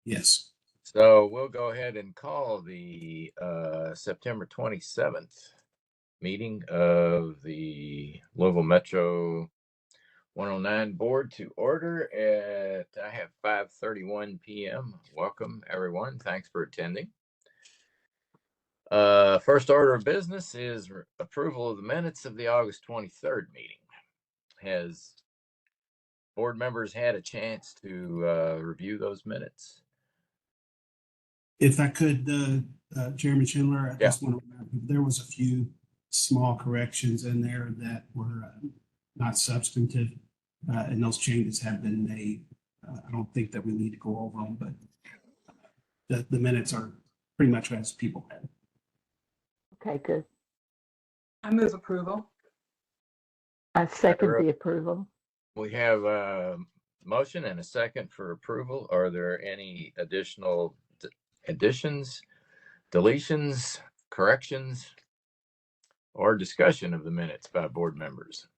Yes. So we'll go ahead and call the September 27th meeting of the Louisville Metro 109 board to order at, I have 5:31 p.m. Welcome, everyone. Thanks for attending. First order of business is approval of the minutes of the August 23rd meeting. Has board members had a chance to review those minutes? If I could, Chairman Schindler, I just want to remember, there was a few small corrections in there that were not substantive, and those changes have been made. I don't think that we need to go over them, but the minutes are pretty much as people had. Okay, good. I move approval. I second the approval. We have a motion and a second for approval. Are there any additional additions, deletions, corrections, or discussion of the minutes by board members?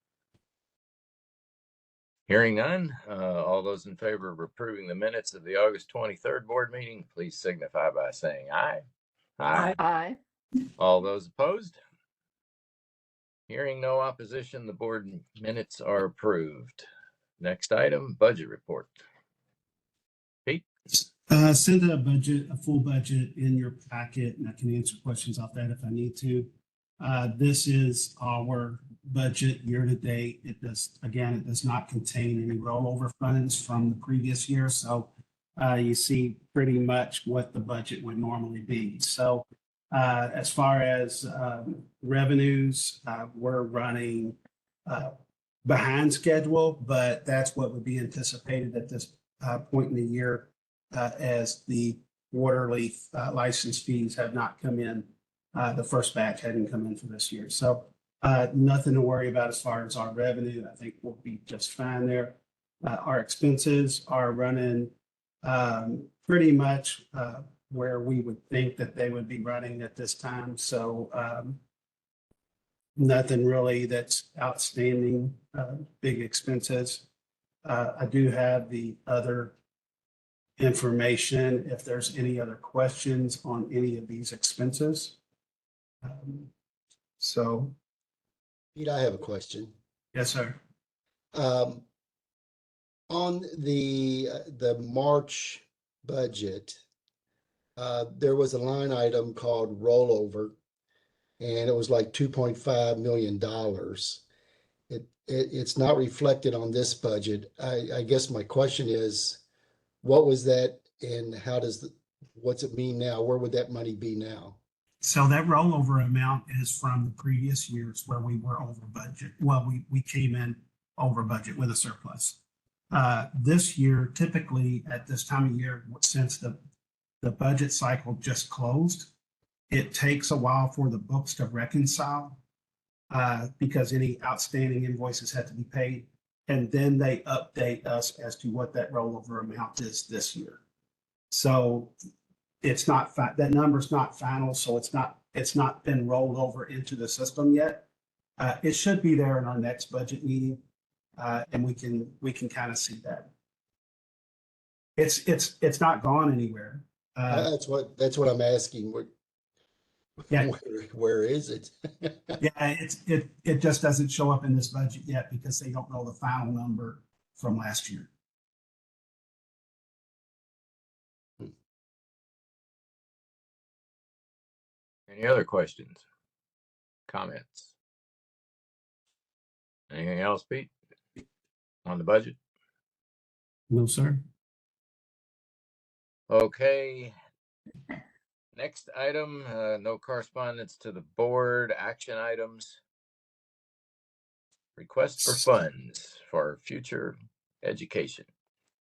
Hearing none, all those in favor of approving the minutes of the August 23rd board meeting, please signify by saying aye. Aye. Aye. All those opposed? Hearing no opposition, the board minutes are approved. Next item, budget report. Pete? Send a full budget in your packet, and I can answer questions off that if I need to. This is our budget year to date. It does not contain any rollover funds from the previous year. So you see pretty much what the budget would normally be. So as far as revenues, we're running behind schedule, but that's what would be anticipated at this point in the year, as the quarterly license fees have not come in. The first batch hadn't come in for this year. So nothing to worry about as far as our revenue. I think we'll be just fine there. Our expenses are running pretty much where we would think that they would be running at this time. So nothing really that's outstanding, big expenses. I do have the other information if there's any other questions on any of these expenses. So, Pete, I have a question. yes, sir. On the March budget, there was a line item called rollover, and it was like $2.5 million. It's not reflected on this budget. I guess my question is, what was that, and what's it mean now? Where would that money be now? So that rollover amount is from the previous years where we were over budget. Well, we came in over budget with a surplus. This year, typically at this time of year, since the budget cycle just closed, it takes a while for the books to reconcile because any outstanding invoices have to be paid. And then they update us as to what that rollover amount is this year. So it's not that number's not final, so it's not been rolled over into the system yet. It should be there in our next budget meeting, and we can kind of see that. It's not gone anywhere. That's what I'm asking. Yeah. Where is it? Yeah, it just doesn't show up in this budget yet because they don't know the final number from last year. Any other questions, comments? Anything else, Pete, on the budget? No, sir. Okay. Next item, no correspondence to the board. Action items. Request for funds for future education.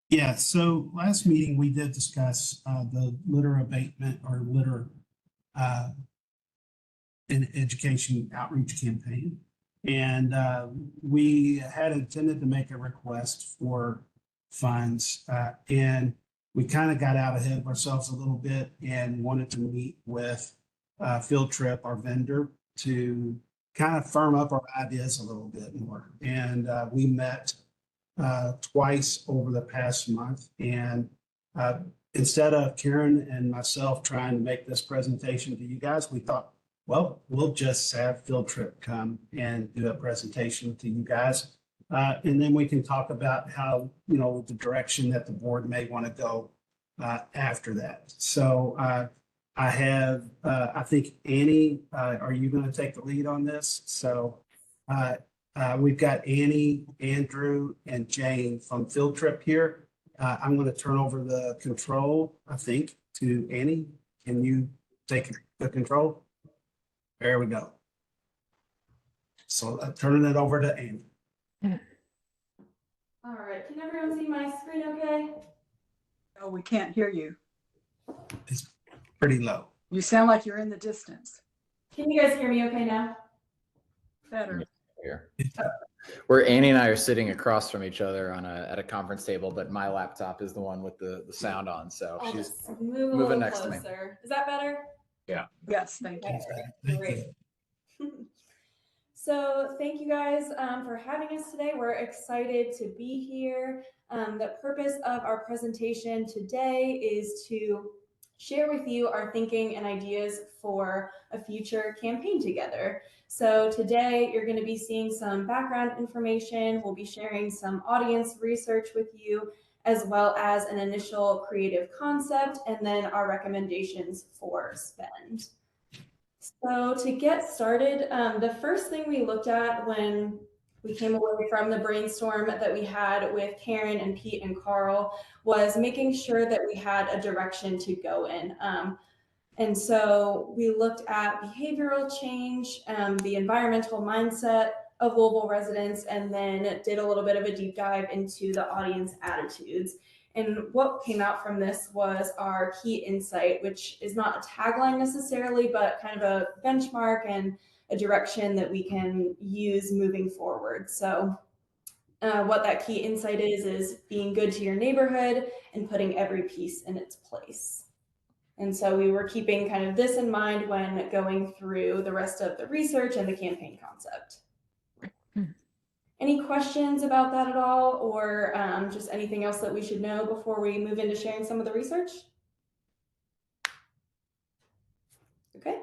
Yeah, so last meeting we did discuss the litter abatement or litter in education outreach campaign. And we had intended to make a request for funds, and we kind of got out ahead of ourselves a little bit and wanted to meet with Field Trip, our vendor, to kind of firm up our ideas a little bit more. And we met twice over the past month, and Instead of Karen and myself trying to make this presentation to you guys, we thought, well, we'll just have Field Trip come and do a presentation to you guys. And then we can talk about how, the direction that the board may want to go after that. So I have, I think Annie, are you going to take the lead on this? So we've got Annie, Andrew, and Jane from Field Trip here. I'm going to turn over the control, I think, to Annie. Can you take the control? There we go. So I'm turning it over to Annie. All right, can everyone see my screen okay? Oh, we can't hear you. It's pretty low. You sound like you're in the distance. Can you guys hear me okay now? Better. Here. Where Annie and I are sitting across from each other at a conference table, but my laptop is the one with the sound on, so I'll she's just move a moving little next to me. closer. Is that better? Yes, thank you. Okay, great. So thank you guys for having us today. We're excited to be here. The purpose of our presentation today is to share with you our thinking and ideas for a future campaign together. So today you're going to be seeing some background information. We'll be sharing some audience research with you, as well as an initial creative concept, and then our recommendations for spend. So to get started, the first thing we looked at when we came away from the brainstorm that we had with Karen and Pete and Carl was making sure that we had a direction to go in. And so we looked at behavioral change, the environmental mindset of Louisville residents, and then did a little bit of a deep dive into the audience attitudes. And what came out from this was our key insight, which is not a tagline necessarily, but kind of a benchmark and a direction that we can use moving forward. So what that key insight is being good to your neighborhood and putting every piece in its place. And so we were keeping kind of this in mind when going through the rest of the research and the campaign concept. Any questions about that at all, or just anything else that we should know before we move into sharing some of the research? Okay.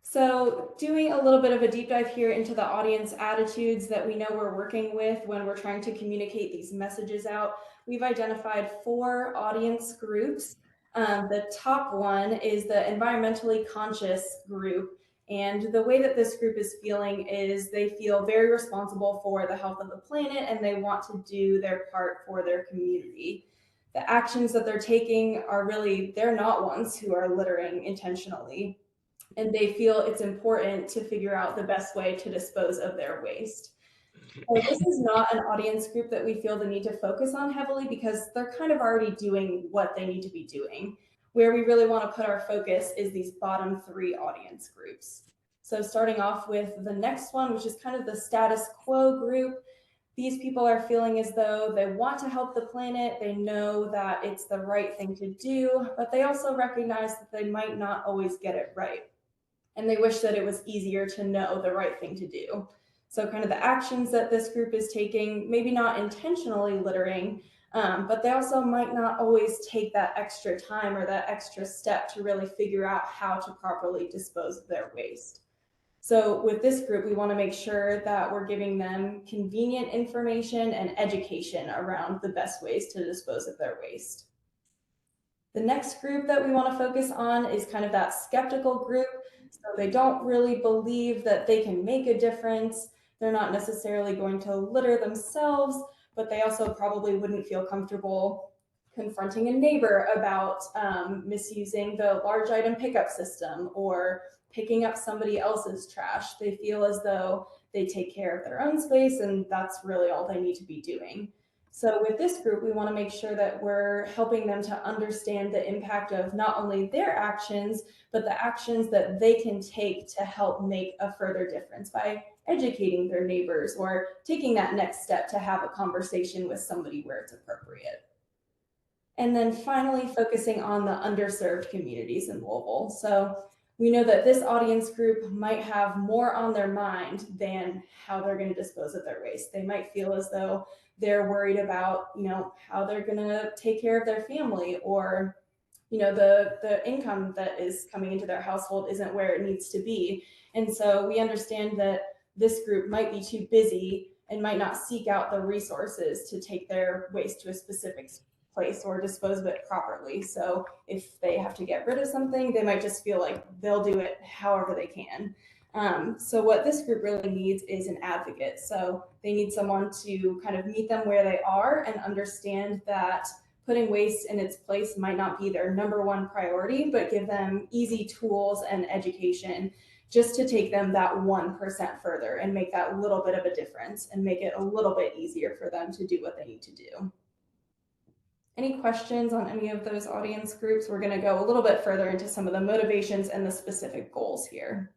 So doing a little bit of a deep dive here into the audience attitudes that we know we're working with when we're trying to communicate these messages out, we've identified 4 audience groups. The top one is the environmentally conscious group. And the way that this group is feeling is they feel very responsible for the health of the planet and they want to do their part for their community. The actions that they're taking are really, they're not ones who are littering intentionally. And they feel it's important to figure out the best way to dispose of their waste. So this is not an audience group that we feel the need to focus on heavily because they're kind of already doing what they need to be doing. Where we really want to put our focus is these bottom 3 audience groups. So starting off with the next one, which is kind of the status quo group. These people are feeling as though they want to help the planet. They know that it's the right thing to do, but they also recognize that they might not always get it right. And they wish that it was easier to know the right thing to do. So kind of the actions that this group is taking, maybe not intentionally littering, but they also might not always take that extra time or that extra step to really figure out how to properly dispose of their waste. So with this group, we want to make sure that we're giving them convenient information and education around the best ways to dispose of their waste. The next group that we want to focus on is kind of that skeptical group. So they don't really believe that they can make a difference. They're not necessarily going to litter themselves, but they also probably wouldn't feel comfortable confronting a neighbor about misusing the large item pickup system or picking up somebody else's trash. They feel as though they take care of their own space and that's really all they need to be doing. So with this group, we want to make sure that we're helping them to understand the impact of not only their actions, but the actions that they can take to help make a further difference by educating their neighbors or taking that next step to have a conversation with somebody where it's appropriate. And then finally, focusing on the underserved communities in Louisville. So we know that this audience group might have more on their mind than how they're going to dispose of their waste. They might feel as though they're worried about, how they're going to take care of their family, or, the income that is coming into their household isn't where it needs to be. And so we understand that this group might be too busy and might not seek out the resources to take their waste to a specific place or dispose of it properly. So if they have to get rid of something, they might just feel like they'll do it however they can. So what this group really needs is an advocate. So they need someone to kind of meet them where they are and understand that putting waste in its place might not be their number one priority, but give them easy tools and education just to take them that 1% further and make that little bit of a difference and make it a little bit easier for them to do what they need to do. Any questions on any of those audience groups? We're going to go a little bit further into some of the motivations and the specific goals here.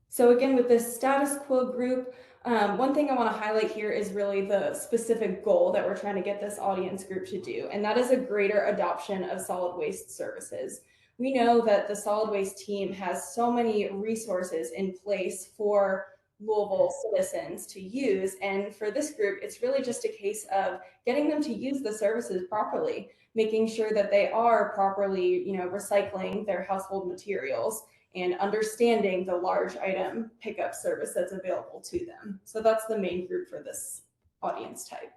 So again, with this status quo group, one thing I want to highlight here is really the specific goal that we're trying to get this audience group to do, and that is a greater adoption of solid waste services. We know that the solid waste team has so many resources in place for Louisville citizens to use, and for this group, it's really just a case of getting them to use the services properly, making sure that they are properly, recycling their household materials, and understanding the large item pickup service that's available to them. So that's the main group for this audience type.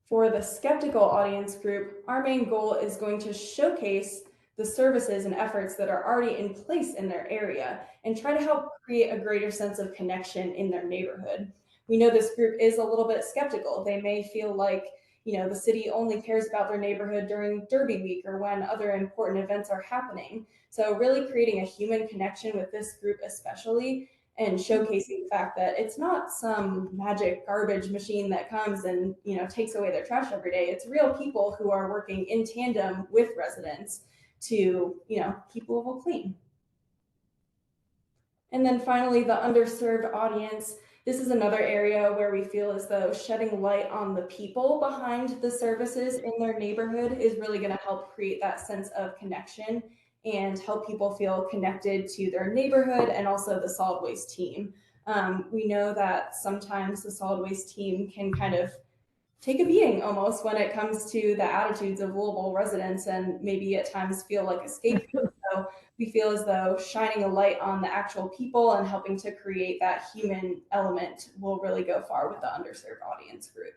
For the skeptical audience group, our main goal is going to showcase the services and efforts that are already in place in their area and try to help create a greater sense of connection in their neighborhood. We know this group is a little bit skeptical. They may feel like, the city only cares about their neighborhood during Derby Week or when other important events are happening. So really creating a human connection with this group especially, and showcasing the fact that it's not some magic garbage machine that comes and, takes away their trash every day. It's real people who are working in tandem with residents to, keep Louisville clean. And then finally, the underserved audience. This is another area where we feel as though shedding light on the people behind the services in their neighborhood is really going to help create that sense of connection and help people feel connected to their neighborhood and also the solid waste team. We know that sometimes the solid waste team can kind of take a beating almost when it comes to the attitudes of Louisville residents and maybe at times feel like a scapegoat. So we feel as though shining a light on the actual people and helping to create that human element will really go far with the underserved audience group.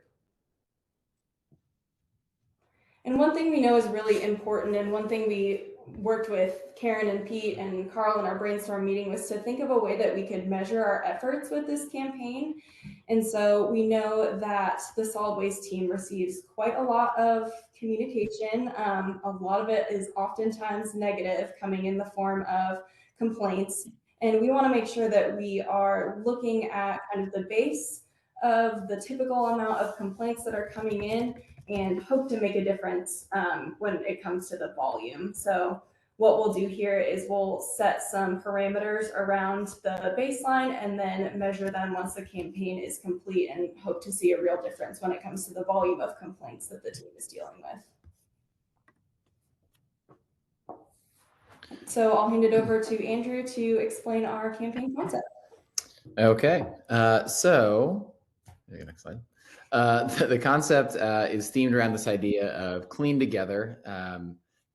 And one thing we know is really important, and one thing we worked with Karen and Pete and Carl in our brainstorm meeting was to think of a way that we could measure our efforts with this campaign. And so we know that the solid waste team receives quite a lot of communication. A lot of it is oftentimes negative, coming in the form of complaints. And we want to make sure that we are looking at kind of the base of the typical amount of complaints that are coming in and hope to make a difference when it comes to the volume. So what we'll do here is we'll set some parameters around the baseline and then measure them once the campaign is complete and hope to see a real difference when it comes to the volume of complaints that the team is dealing with. So I'll hand it over to Andrew to explain our campaign concept. Okay, so next slide. The concept is themed around this idea of clean together,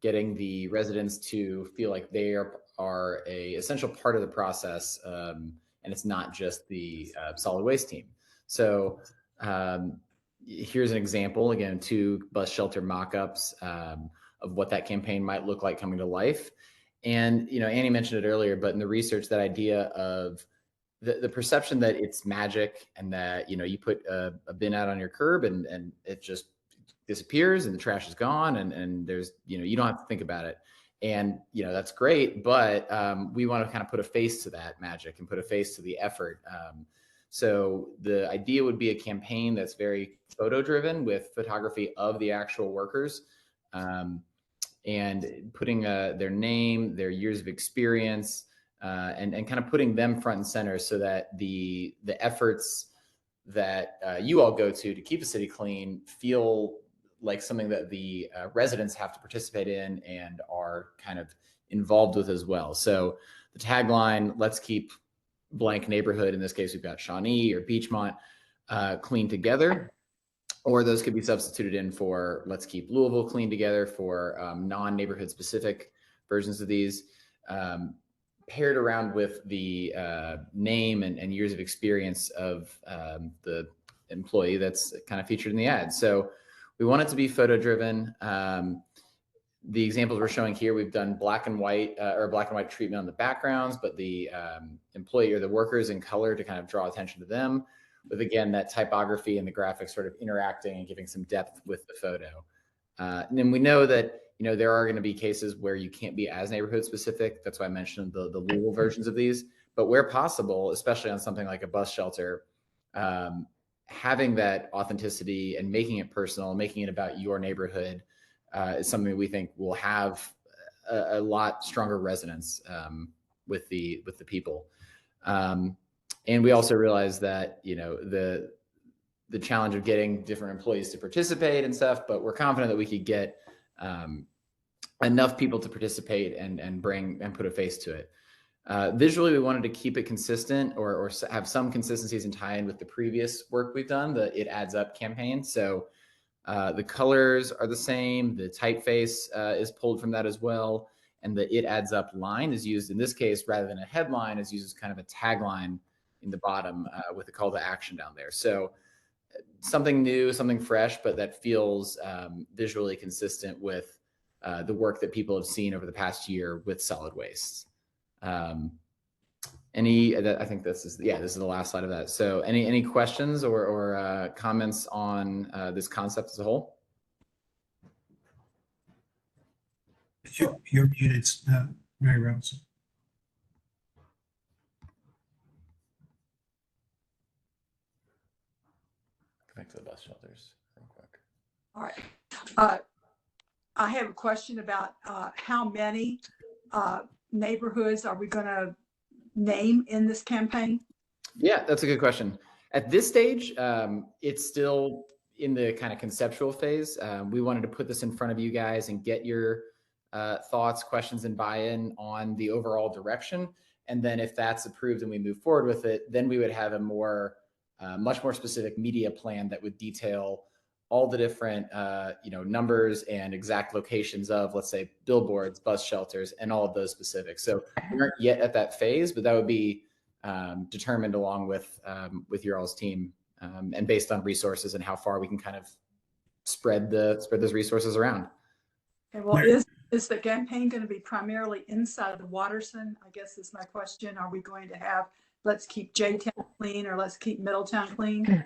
getting the residents to feel like they are a essential part of the process, and it's not just the solid waste team. So here's an example, again, 2 bus shelter mock-ups of what that campaign might look like coming to life. And, Annie mentioned it earlier, but in the research, that idea of the perception that it's magic and that, you put a bin out on your curb and it just disappears and the trash is gone and there's, you don't have to think about it. And, that's great, but we want to kind of put a face to that magic and put a face to the effort. So the idea would be a campaign that's very photo driven with photography of the actual workers, and putting their name, their years of experience, and kind of putting them front and center so that the efforts that you all go to keep the city clean feel like something that the residents have to participate in and are kind of involved with as well. So the tagline, let's keep blank neighborhood. In this case, we've got Shawnee or Beachmont clean together, or those could be substituted in for let's keep Louisville clean together for non-neighborhood specific versions of these, paired around with the name and years of experience of the employee that's kind of featured in the ad. So we want it to be photo driven. The examples we're showing here, we've done black and white or black and white treatment on the backgrounds, but the employee or the workers in color to kind of draw attention to them. With again, that typography and the graphics sort of interacting and giving some depth with the photo. And then we know that, there are going to be cases where you can't be as neighborhood specific. That's why I mentioned the Louisville versions of these, but where possible, especially on something like a bus shelter, having that authenticity and making it personal, making it about your neighborhood is something we think will have a lot stronger resonance with the people. And we also realize that, the challenge of getting different employees to participate and stuff, but we're confident that we could get enough people to participate and bring and put a face to it. Visually, we wanted to keep it consistent or have some consistencies and tie in with the previous work we've done, the It Adds Up campaign. So the colors are the same. The typeface is pulled from that as well. And the It Adds Up line is used in this case, rather than a headline, is used as kind of a tagline in the bottom with a call to action down there. So something new, something fresh, but that feels visually consistent with the work that people have seen over the past year with solid waste. I think this is the last slide of that. So any questions or comments on this concept as a whole? You're muted, Mary Rose. Back to the bus shelters real quick. All right. I have a question about how many neighborhoods are we going to name in this campaign? Yeah, that's a good question. At this stage, it's still in the kind of conceptual phase. We wanted to put this in front of you guys and get your thoughts, questions, and buy-in on the overall direction. And then if that's approved and we move forward with it, then we would have a much more specific media plan that would detail all the different numbers and exact locations of, let's say, billboards, bus shelters, and all of those specifics. So we aren't yet at that phase, but that would be determined along with your all's team and based on resources and how far we can kind of spread those resources around. Okay, well, is the campaign going to be primarily inside of the Watterson? I guess is my question. Are we going to have let's keep J-Town clean or let's keep Middletown clean?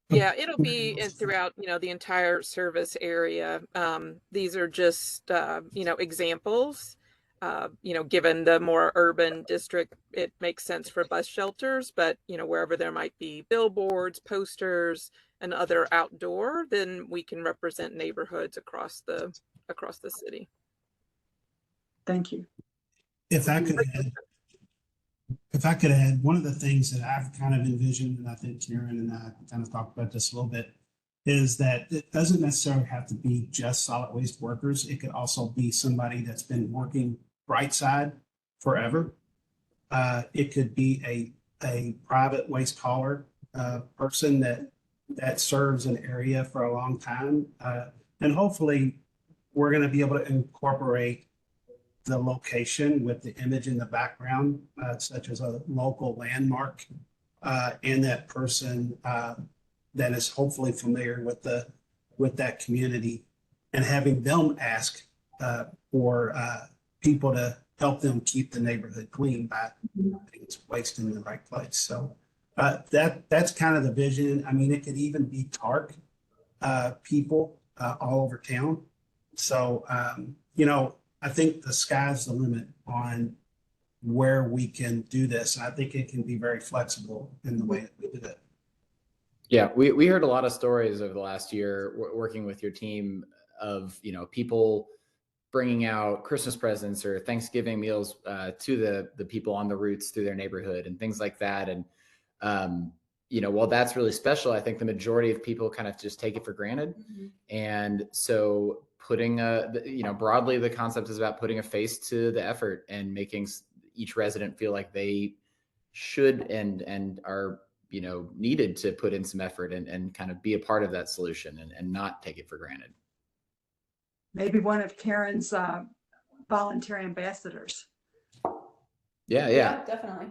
Yeah, it'll be throughout, the entire service area. These are just, examples. Given the more urban district, it makes sense for bus shelters, but, wherever there might be billboards, posters, and other outdoor, then we can represent neighborhoods across the city. Thank you. If I could add, one of the things that I've kind of envisioned, and I think Karen and I kind of talked about this a little bit, is that it doesn't necessarily have to be just solid waste workers. It could also be somebody that's been working Brightside forever. It could be a private waste hauler person that serves an area for a long time. And hopefully we're going to be able to incorporate the location with the image in the background, such as a local landmark, and that person that is hopefully familiar with that community, and having them ask for people to help them keep the neighborhood clean by putting waste in the right place. So that's kind of the vision. I mean, it could even be TARC people all over town. So I think the sky's the limit on where we can do this. I think it can be very flexible in the way that we do it. Yeah, we heard a lot of stories over the last year working with your team of, people bringing out Christmas presents or Thanksgiving meals to the people on the routes through their neighborhood and things like that. And, while that's really special, I think the majority of people kind of just take it for granted. And so putting broadly, the concept is about putting a face to the effort and making each resident feel like they should and are, needed to put in some effort and kind of be a part of that solution and not take it for granted. Maybe one of Karen's voluntary ambassadors. Yeah, definitely.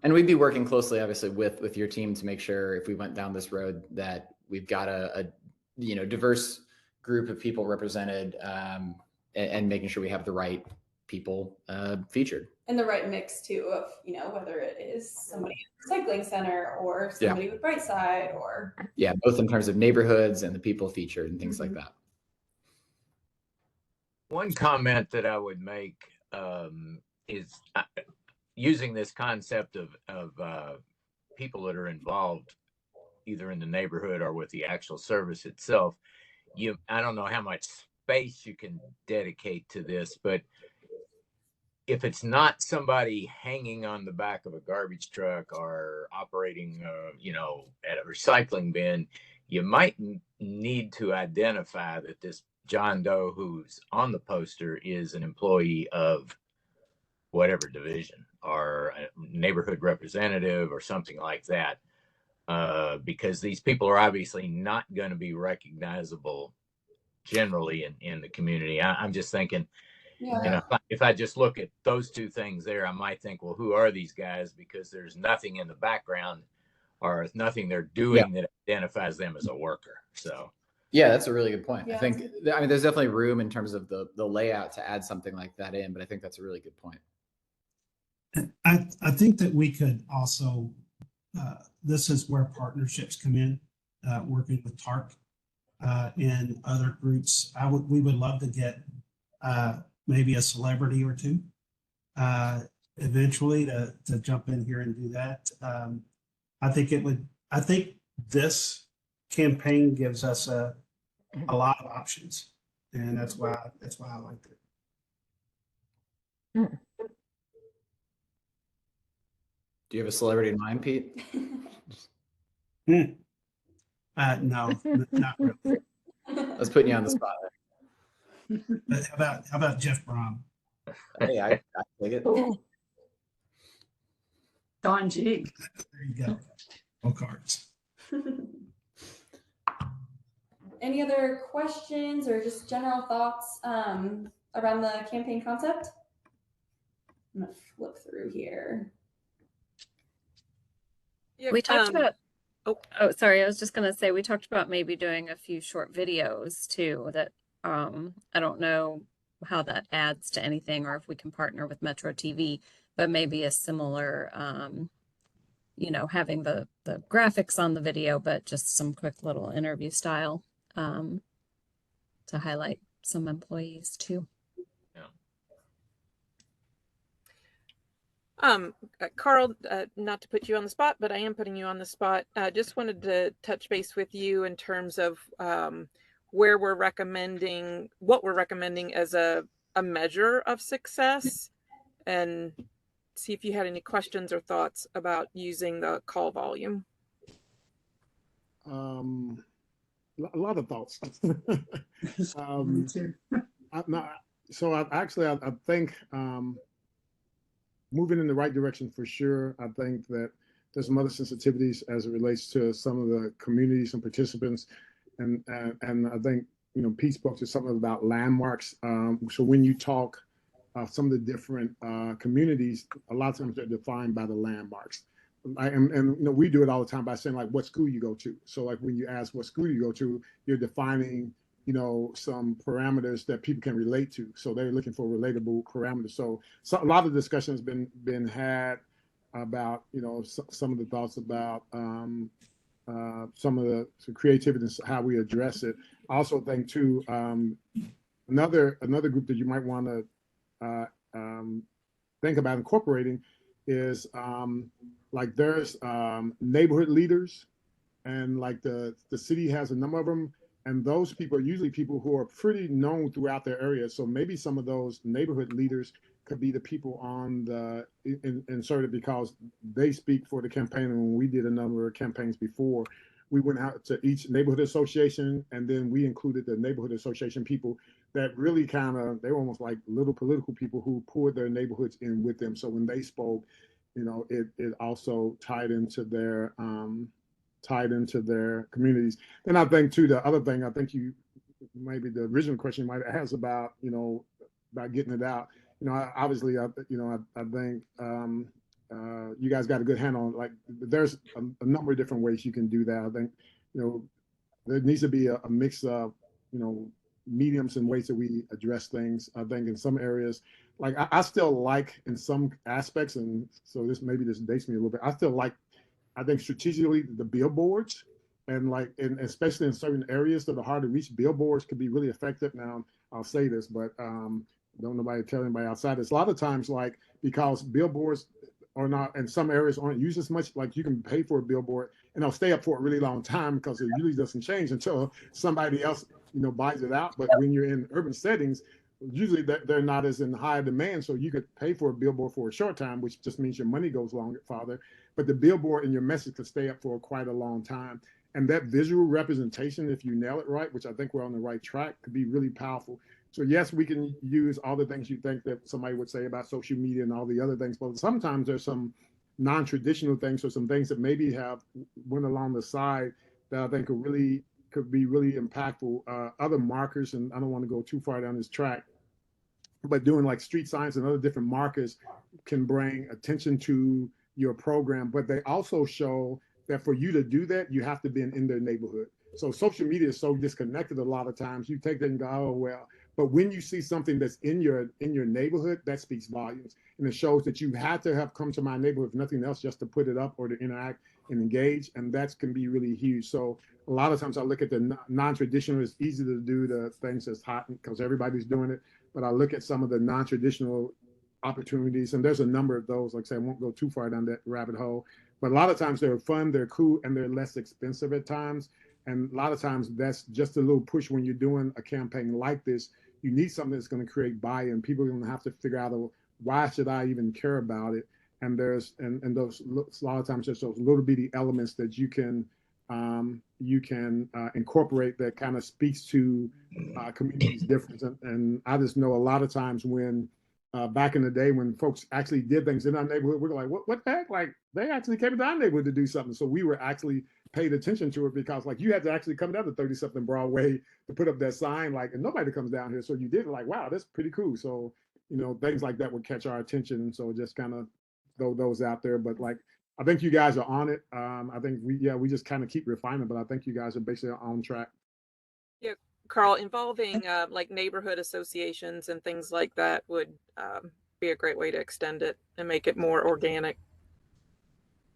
And we'd be working closely, obviously, with your team to make sure if we went down this road that we've got a diverse group of people represented, and making sure we have the right people featured. And the right mix too of, whether it is somebody at the cycling center or somebody with Brightside or. Yeah, both in terms of neighborhoods and the people featured and things like that. One comment that I would make is using this concept of people that are involved either in the neighborhood or with the actual service itself. I don't know how much space you can dedicate to this, but if it's not somebody hanging on the back of a garbage truck or operating, at a recycling bin, you might need to identify that this John Doe who's on the poster is an employee of whatever division or a neighborhood representative or something like that, because these people are obviously not going to be recognizable generally in the community. I'm just thinking, if I just look at those two things there, I might think, well, who are these guys? Because there's nothing in the background or nothing they're doing that identifies them as a worker. So. Yeah, that's a really good point. I think, there's definitely room in terms of the layout to add something like that in, but I think that's a really good point. I think that we could also, this is where partnerships come in, working with TARC and other groups. We would love to get maybe a celebrity or two eventually to jump in here and do that. I think this campaign gives us a lot of options, and that's why I liked it. Do you have a celebrity in mind, Pete? No, not really. I was putting you on the spot. But how about Jeff Brom? Hey, I take it. Don G. There you go. All cards. Any other questions or just general thoughts around the campaign concept? I'm gonna flip through here. We talked about, sorry, I was just going to say, we talked about maybe doing a few short videos too, that I don't know how that adds to anything or if we can partner with Metro TV, but maybe a similar, having the graphics on the video, but just some quick little interview style to highlight some employees too. Carl, not to put you on the spot, but I am putting you on the spot. Just wanted to touch base with you in terms of what we're recommending as a measure of success, and see if you had any questions or thoughts about using the call volume. A lot of thoughts. Me too. I think moving in the right direction for sure. I think that there's some other sensitivities as it relates to some of the communities and participants, and I think Pete spoke to something about landmarks. So when you talk some of the different communities, a lot of times they're defined by the landmarks. And we do it all the time by saying, like, what school you go to. So like when you ask what school you go to, you're defining some parameters that people can relate to. So they're looking for relatable parameters. So a lot of discussion has been had about some of the thoughts about some of the creativity and how we address it. I also think too, another group that you might want to think about incorporating is like there's neighborhood leaders, and like the city has a number of them. And those people are usually people who are pretty known throughout their area. So maybe some of those neighborhood leaders could be the people on the inserted because they speak for the campaign. And when we did a number of campaigns before, we went out to each neighborhood association, and then we included the neighborhood association people that really they were almost like little political people who poured their neighborhoods in with them. So when they spoke, it also tied into their communities. And I think too, the other thing, I think maybe the original question you might ask about, about getting it out. Obviously, I think you guys got a good handle on, like, there's a number of different ways you can do that. I think, there needs to be a mix of, mediums and ways that we address things. I think in some areas, like I still like in some aspects, and so this dates me a little bit. I think strategically the billboards, and especially in certain areas that are hard to reach, billboards could be really effective. Now I'll say this, but don't nobody tell anybody outside this. A lot of times, like, because billboards are not, in some areas aren't used as much, like you can pay for a billboard and they'll stay up for a really long time because it usually doesn't change until somebody else, buys it out. But when you're in urban settings, usually they're not as in high demand. So you could pay for a billboard for a short time, which just means your money goes farther. But the billboard and your message could stay up for quite a long time. And that visual representation, if you nail it right, which I think we're on the right track, could be really powerful. So yes, we can use all the things you think that somebody would say about social media and all the other things, but sometimes there's some non-traditional things or some things that maybe went along the side that I think could be really impactful. Other markers, and I don't want to go too far down this track, but doing like street signs and other different markers can bring attention to your program, but they also show that for you to do that, you have to be in their neighborhood. So social media is so disconnected a lot of times. You take that and go, oh, well. But when you see something that's in your neighborhood, that speaks volumes. And it shows that you had to have come to my neighborhood, if nothing else, just to put it up or to interact and engage. And that can be really huge. So a lot of times I look at the non-traditional. It's easy to do the things that's hot because everybody's doing it. But I look at some of the non-traditional opportunities, and there's a number of those. Like I say, I won't go too far down that rabbit hole. But a lot of times they're fun, they're cool, and they're less expensive at times. And a lot of times that's just a little push when you're doing a campaign like this. You need something that's going to create buy-in. People are going to have to figure out, why should I even care about it? And those a lot of times there's those little bitty elements that you can incorporate that kind of speaks to communities' difference. And I just know a lot of times when back in the day when folks actually did things in our neighborhood, we were like, what the heck? Like, they actually came to our neighborhood to do something. So we were actually paid attention to it because, like, you had to actually come down to 30-something Broadway to put up that sign, like, and nobody comes down here. So you did, like, wow, that's pretty cool. So, things like that would catch our attention. And so just kind of throw those out there. But, like, I think you guys are on it. I think we just kind of keep refining, but I think you guys are basically on track. Yeah, Carl, involving like neighborhood associations and things like that would be a great way to extend it and make it more organic.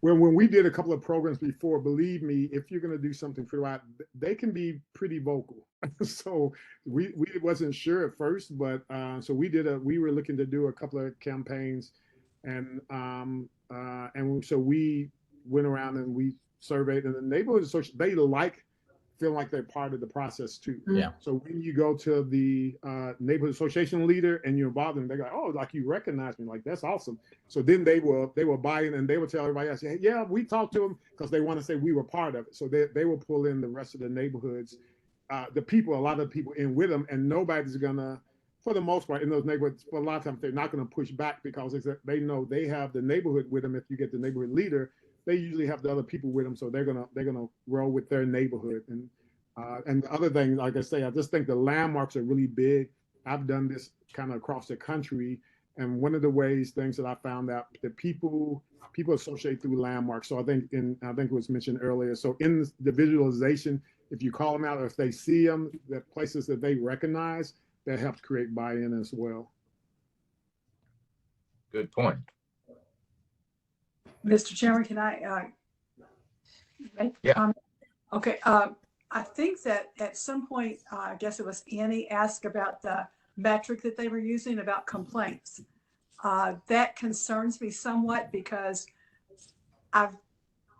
When we did a couple of programs before, believe me, if you're going to do something throughout, they can be pretty vocal. So we wasn't sure at first, but so we were looking to do a couple of campaigns, and so we went around and we surveyed, and the neighborhood association, they feel like they're part of the process too. Yeah. So when you go to the neighborhood association leader and you're involved in, they go, oh, like, you recognize me, like, that's awesome. So then they will buy in, and they will tell everybody else, hey, yeah, we talked to them because they want to say we were part of it. So they will pull in the rest of the neighborhoods, a lot of people in with them, and nobody's gonna, for the most part, in those neighborhoods, for a lot of times they're not going to push back because they know they have the neighborhood with them. If you get the neighborhood leader, they usually have the other people with them, so they're gonna roll with their neighborhood. And the other thing, like I say, I just think the landmarks are really big. I've done this kind of across the country, and one of the things that I found out that people associate through landmarks. So I think it was mentioned earlier. So in the visualization, if you call them out or if they see them, the places that they recognize, that helps create buy-in as well. Good point. Mr. Chairman, can I make a comment? Okay. I think that at some point, I guess it was Annie asked about the metric that they were using about complaints. That concerns me somewhat because I've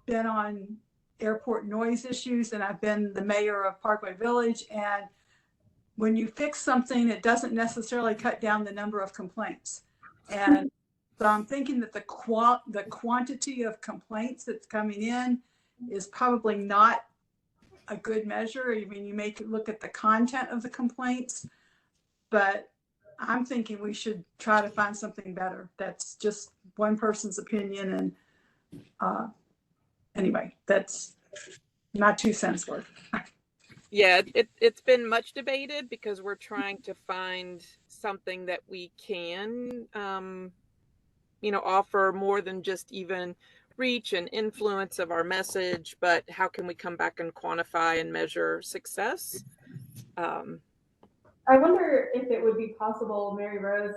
been on airport noise issues and I've been the mayor of Parkway Village. And when you fix something, it doesn't necessarily cut down the number of complaints. And so I'm thinking that the quantity of complaints that's coming in is probably not a good measure. I mean, you may look at the content of the complaints, but I'm thinking we should try to find something better. That's just one person's opinion. And anyway, that's not 2 cents worth. Yeah, it's been much debated because we're trying to find something that we can, offer more than just even reach and influence of our message, but how can we come back and quantify and measure success? I wonder if it would be possible, Mary Rose,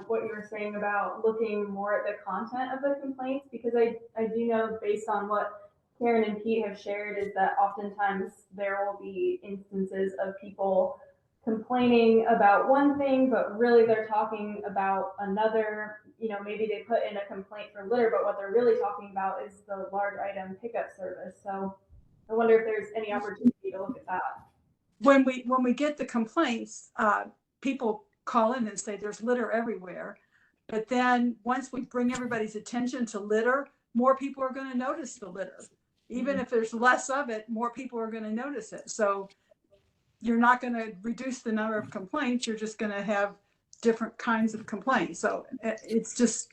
what you were saying about looking more at the content of the complaints, because I do know, based on what Karen and Pete have shared, is that oftentimes there will be instances of people complaining about one thing, but really they're talking about another. Maybe they put in a complaint for litter, but what they're really talking about is the large item pickup service. So I wonder if there's any opportunity to look at that. When we get the complaints, people call in and say there's litter everywhere. But then once we bring everybody's attention to litter, more people are going to notice the litter. Even if there's less of it, more people are going to notice it. So you're not going to reduce the number of complaints. You're just going to have different kinds of complaints. So it's just.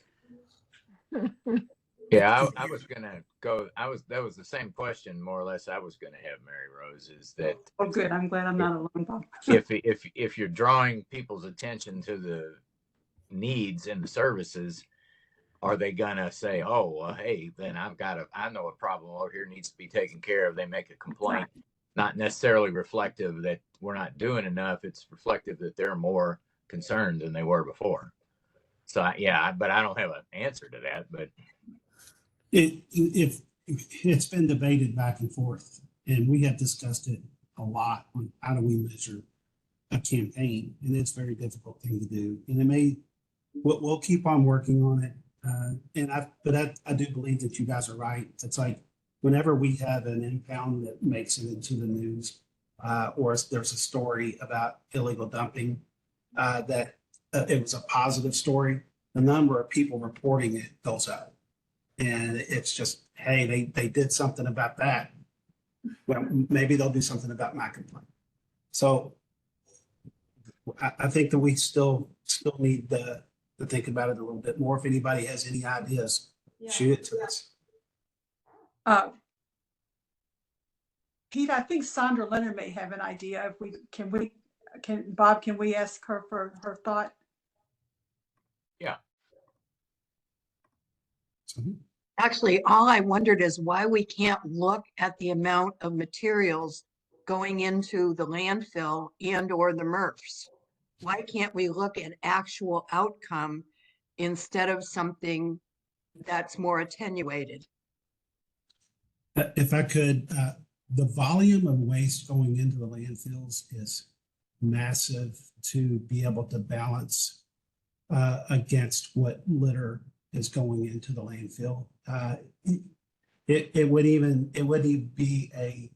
Yeah, I was gonna go. That was the same question, more or less. I was gonna have, Mary Rose, is that. Oh, good. I'm glad I'm not alone, Bob. if you're drawing people's attention to the needs and the services, are they gonna say, "Oh, well, hey, then I know a problem over here needs to be taken care of." They make a complaint, not necessarily reflective that we're not doing enough. It's reflective that they're more concerned than they were before. So but I don't have an answer to that. But it's been debated back and forth, and we have discussed it a lot on how do we measure a campaign, and it's a very difficult thing to do. And we'll keep on working on it. But I do believe that you guys are right. It's like whenever we have an impound that makes it into the news, or there's a story about illegal dumping, that it was a positive story, the number of people reporting it goes up. And it's just, hey, they did something about that. Well, maybe they'll do something about my complaint. So I think that we still need to think about it a little bit more. If anybody has any ideas, shoot it to us. Pete, I think Sandra Leonard may have an idea. Bob, can we ask her for her thought? Yeah. Actually, all I wondered is why we can't look at the amount of materials going into the landfill and/or the MRFs. Why can't we look at actual outcome instead of something that's more attenuated? If I could, the volume of waste going into the landfills is massive to be able to balance against what litter is going into the landfill. It would even be a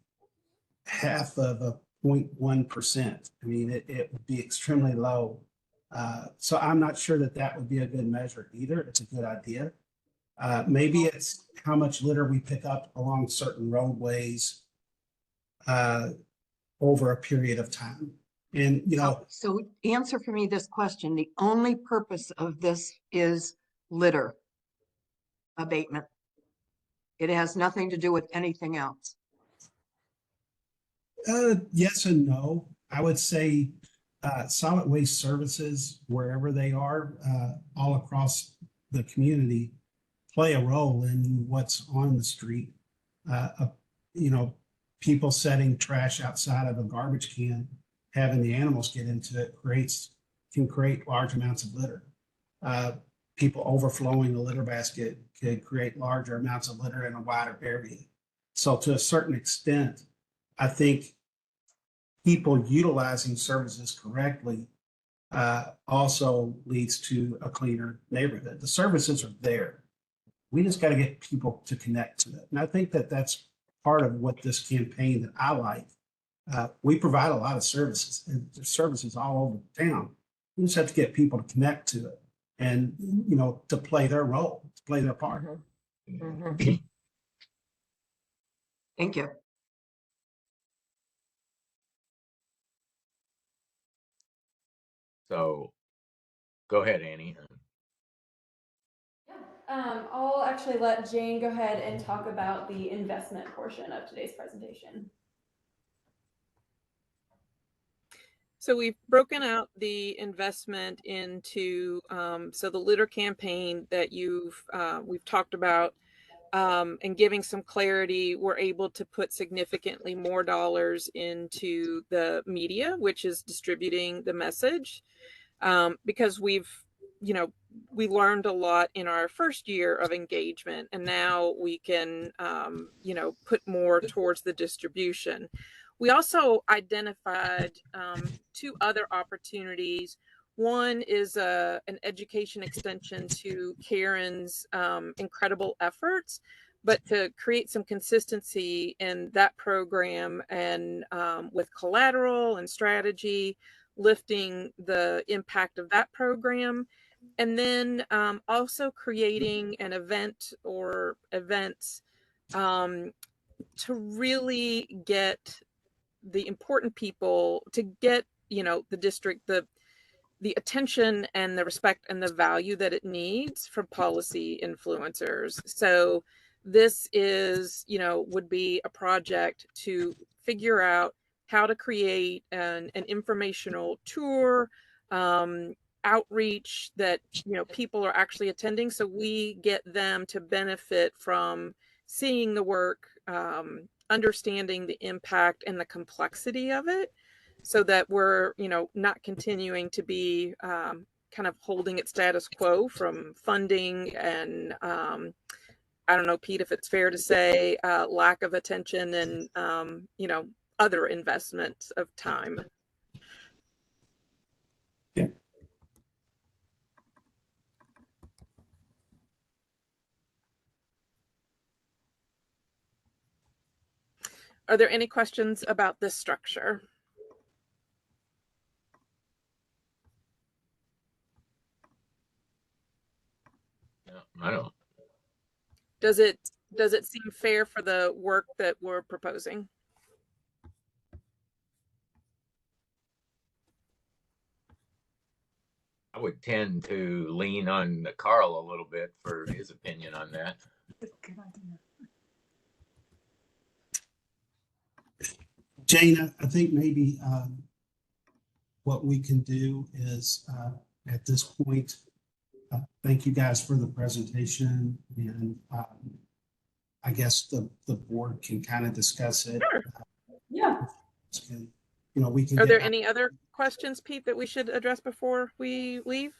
half of a 0.1%. I mean, it would be extremely low. So I'm not sure that would be a good measure either. It's a good idea. Maybe it's how much litter we pick up along certain roadways over a period of time. And, So answer for me this question. The only purpose of this is litter abatement. It has nothing to do with anything else. Yes and no. I would say solid waste services, wherever they are, all across the community, play a role in what's on the street. People setting trash outside of a garbage can, having the animals get into it can create large amounts of litter. People overflowing the litter basket could create larger amounts of litter in a wider area. So to a certain extent, I think people utilizing services correctly also leads to a cleaner neighborhood. The services are there. We just got to get people to connect to it. And I think that that's part of what this campaign that I like. We provide a lot of services, and there's services all over town. We just have to get people to connect to it. and, you know, to play their role, to play their part. Thank you. So go ahead, Annie. I'll actually let Jane go ahead and talk about the investment portion of today's presentation. So we've broken out the investment into, so the litter campaign that we've talked about, and giving some clarity, we're able to put significantly more dollars into the media, which is distributing the message, because we learned a lot in our first year of engagement, and now we can, put more towards the distribution. We also identified 2 other opportunities. One is an education extension to Karen's incredible efforts, but to create some consistency in that program and with collateral and strategy, lifting the impact of that program. And then also creating an event or events to really get the important people, to get, the district, the attention and the respect and the value that it needs from policy influencers. So this is, would be a project to figure out how to create an informational tour, outreach that, people are actually attending. So we get them to benefit from seeing the work, understanding the impact and the complexity of it, so that we're, not continuing to be kind of holding it status quo from funding and, I don't know, Pete, if it's fair to say, lack of attention and, other investments of time. Yeah. Are there any questions about this structure? No, I don't. Does it seem fair for the work that we're proposing? I would tend to lean on Carl a little bit for his opinion on that. Jane, I think maybe what we can do is at this point, thank you guys for the presentation, and I guess the board can kind of discuss it. Sure. Yeah. We can. Are there any other questions, Pete, that we should address before we leave?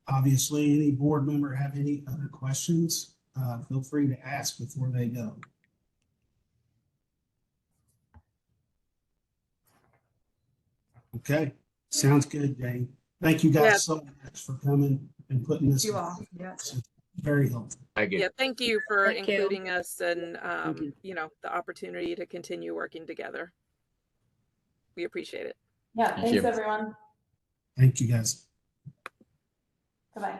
Obviously, any board member have any other questions, feel free to ask before they go. Okay, sounds good, Jane. Thank you guys so much for coming and putting this. You all, yes. Very helpful. Yeah, thank you for Thank you. including us and, the opportunity to continue working together. We appreciate it. Yeah, Thank thanks you. everyone. Thank you, guys. Bye-bye.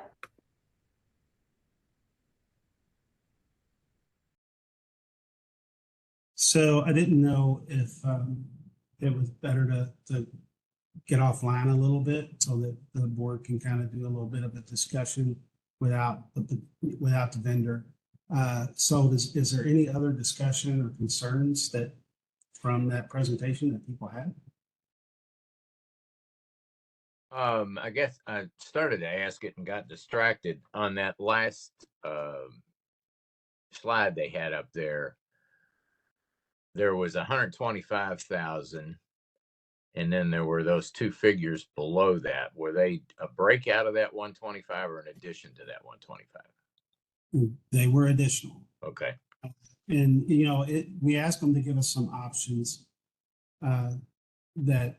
So I didn't know if it was better to get offline a little bit so that the board can kind of do a little bit of a discussion without the vendor. So is there any other discussion or concerns that from that presentation that people had? I guess I started to ask it and got distracted on that last slide they had up there. There was 125,000, and then there were those 2 figures below that. Were they a breakout of that 125 or an addition to that 125? They were additional. Okay. And, we asked them to give us some options that,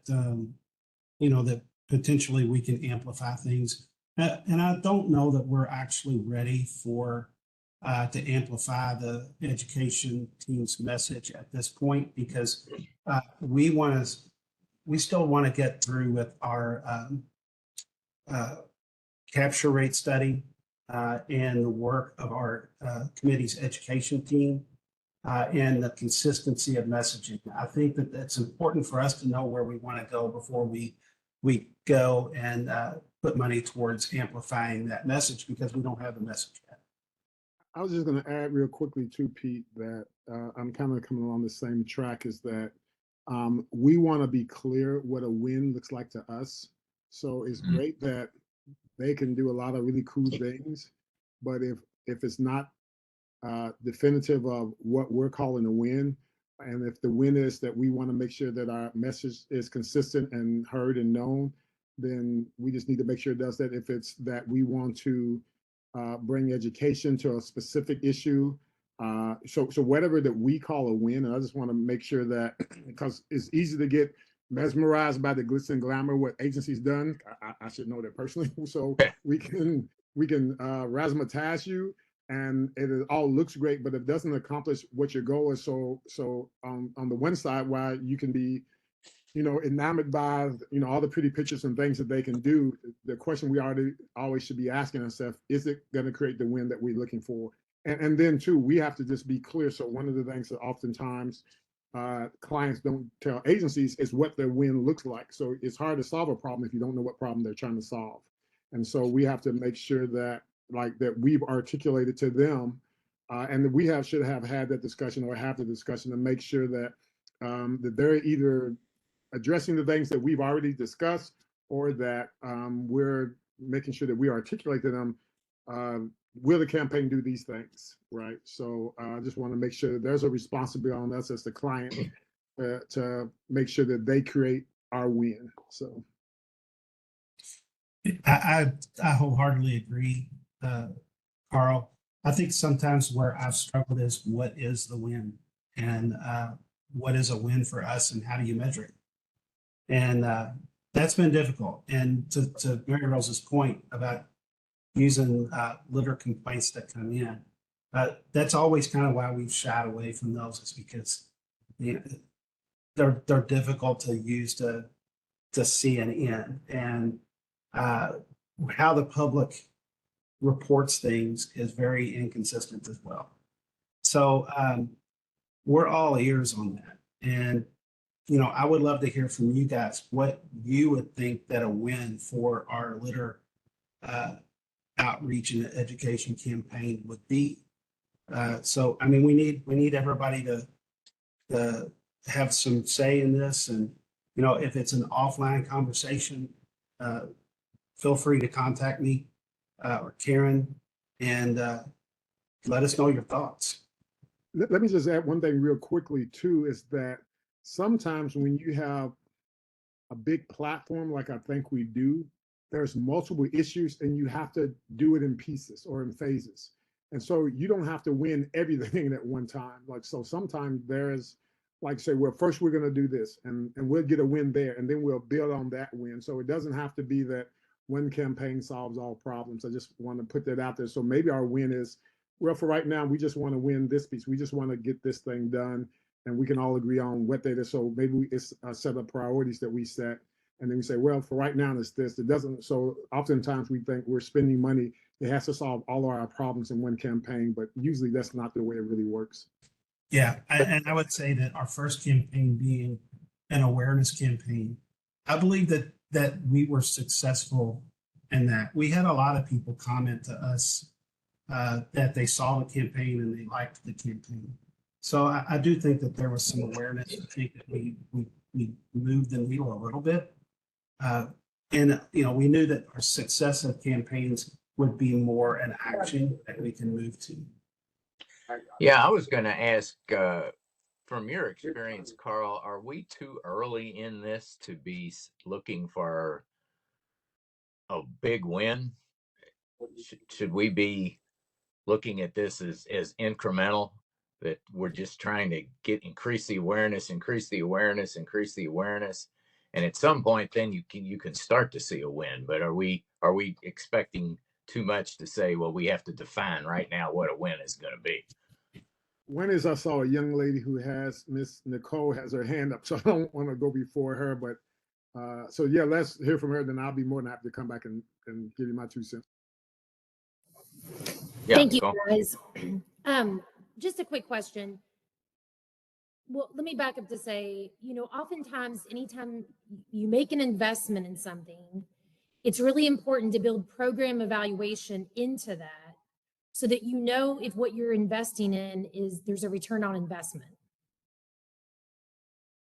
that potentially we can amplify things. And I don't know that we're actually ready to amplify the education team's message at this point, because we still want to get through with our capture rate study and the work of our committee's education team and the consistency of messaging. I think that it's important for us to know where we want to go before we go and put money towards amplifying that message, because we don't have a message yet. I was just going to add real quickly too, Pete, that I'm kind of coming along the same track, is that we want to be clear what a win looks like to us. So it's great that they can do a lot of really cool things, but if it's not definitive of what we're calling a win, and if the win is that we want to make sure that our message is consistent and heard and known, then we just need to make sure it does that. If it's that we want to bring education to a specific issue, so whatever that we call a win, and I just want to make sure that, because it's easy to get mesmerized by the glitz and glamour what agency's done. I should know that personally, so we can razzmatazz you, and it all looks great, but it doesn't accomplish what your goal is. So on the one side, while you can be, enamored by, all the pretty pictures and things that they can do, the question we always should be asking ourselves, is it going to create the win that we're looking for? And then too, we have to just be clear. So one of the things that oftentimes clients don't tell agencies is what their win looks like. So it's hard to solve a problem if you don't know what problem they're trying to solve. And so we have to make sure that we've articulated to them, and that we should have had that discussion or have the discussion to make sure that that they're either addressing the things that we've already discussed, or that we're making sure that we articulate to them, will the campaign do these things, right? So I just want to make sure that there's a responsibility on us as the client to make sure that they create our win. So I wholeheartedly agree, Carl. I think sometimes where I've struggled is, what is the win, and what is a win for us, and how do you measure it? And that's been difficult. And to Mary Rose's point about using litter complaints that come in, that's always kind of why we've shied away from those, is because they're difficult to use to see an end. And how the public reports things is very inconsistent as well. So we're all ears on that. And, I would love to hear from you guys what you would think that a win for our litter outreach and education campaign would be. So, I mean, we need everybody to have some say in this. And, if it's an offline conversation, feel free to contact me or Karen, and let us know your thoughts. let me just add one thing real quickly too, is that sometimes when you have a big platform like I think we do, there's multiple issues and you have to do it in pieces or in phases. And so you don't have to win everything at one time. So sometimes there's say, well, first we're going to do this and we'll get a win there, and then we'll build on that win. So it doesn't have to be that one campaign solves all problems. I just want to put that out there. So maybe our win is, well, for right now, we just want to win this piece. We just want to get this thing done, and we can all agree on what that is. So maybe it's a set of priorities that we set, and then we say, well, for right now, it's this. It doesn't. So oftentimes we think we're spending money. It has to solve all of our problems in one campaign, but usually that's not the way it really works. Yeah, and I would say that our first campaign being an awareness campaign, I believe that we were successful in that. We had a lot of people comment to us that they saw the campaign and they liked the campaign. So I do think that there was some awareness. I think that we moved the needle a little bit. And, we knew that our successive campaigns would be more an action that we can move to. Yeah, I was going to ask, from your experience, Carl, are we too early in this to be looking for a big win? Should we be looking at this as incremental, that we're just trying to increase the awareness, and at some point then you can start to see a win? But are we expecting too much to say, well, we have to define right now what a win is going to be? One is, I saw a young lady who Miss Nicole has her hand up, so I don't want to go before her, but So yeah, let's hear from her. Then I'll be more than happy to come back and give you my 2 cents. Yeah, Thank you, go. guys. Just a quick question. Well, let me back up to say, oftentimes, anytime you make an investment in something, it's really important to build program evaluation into that so that you know if what you're investing in there's a return on investment.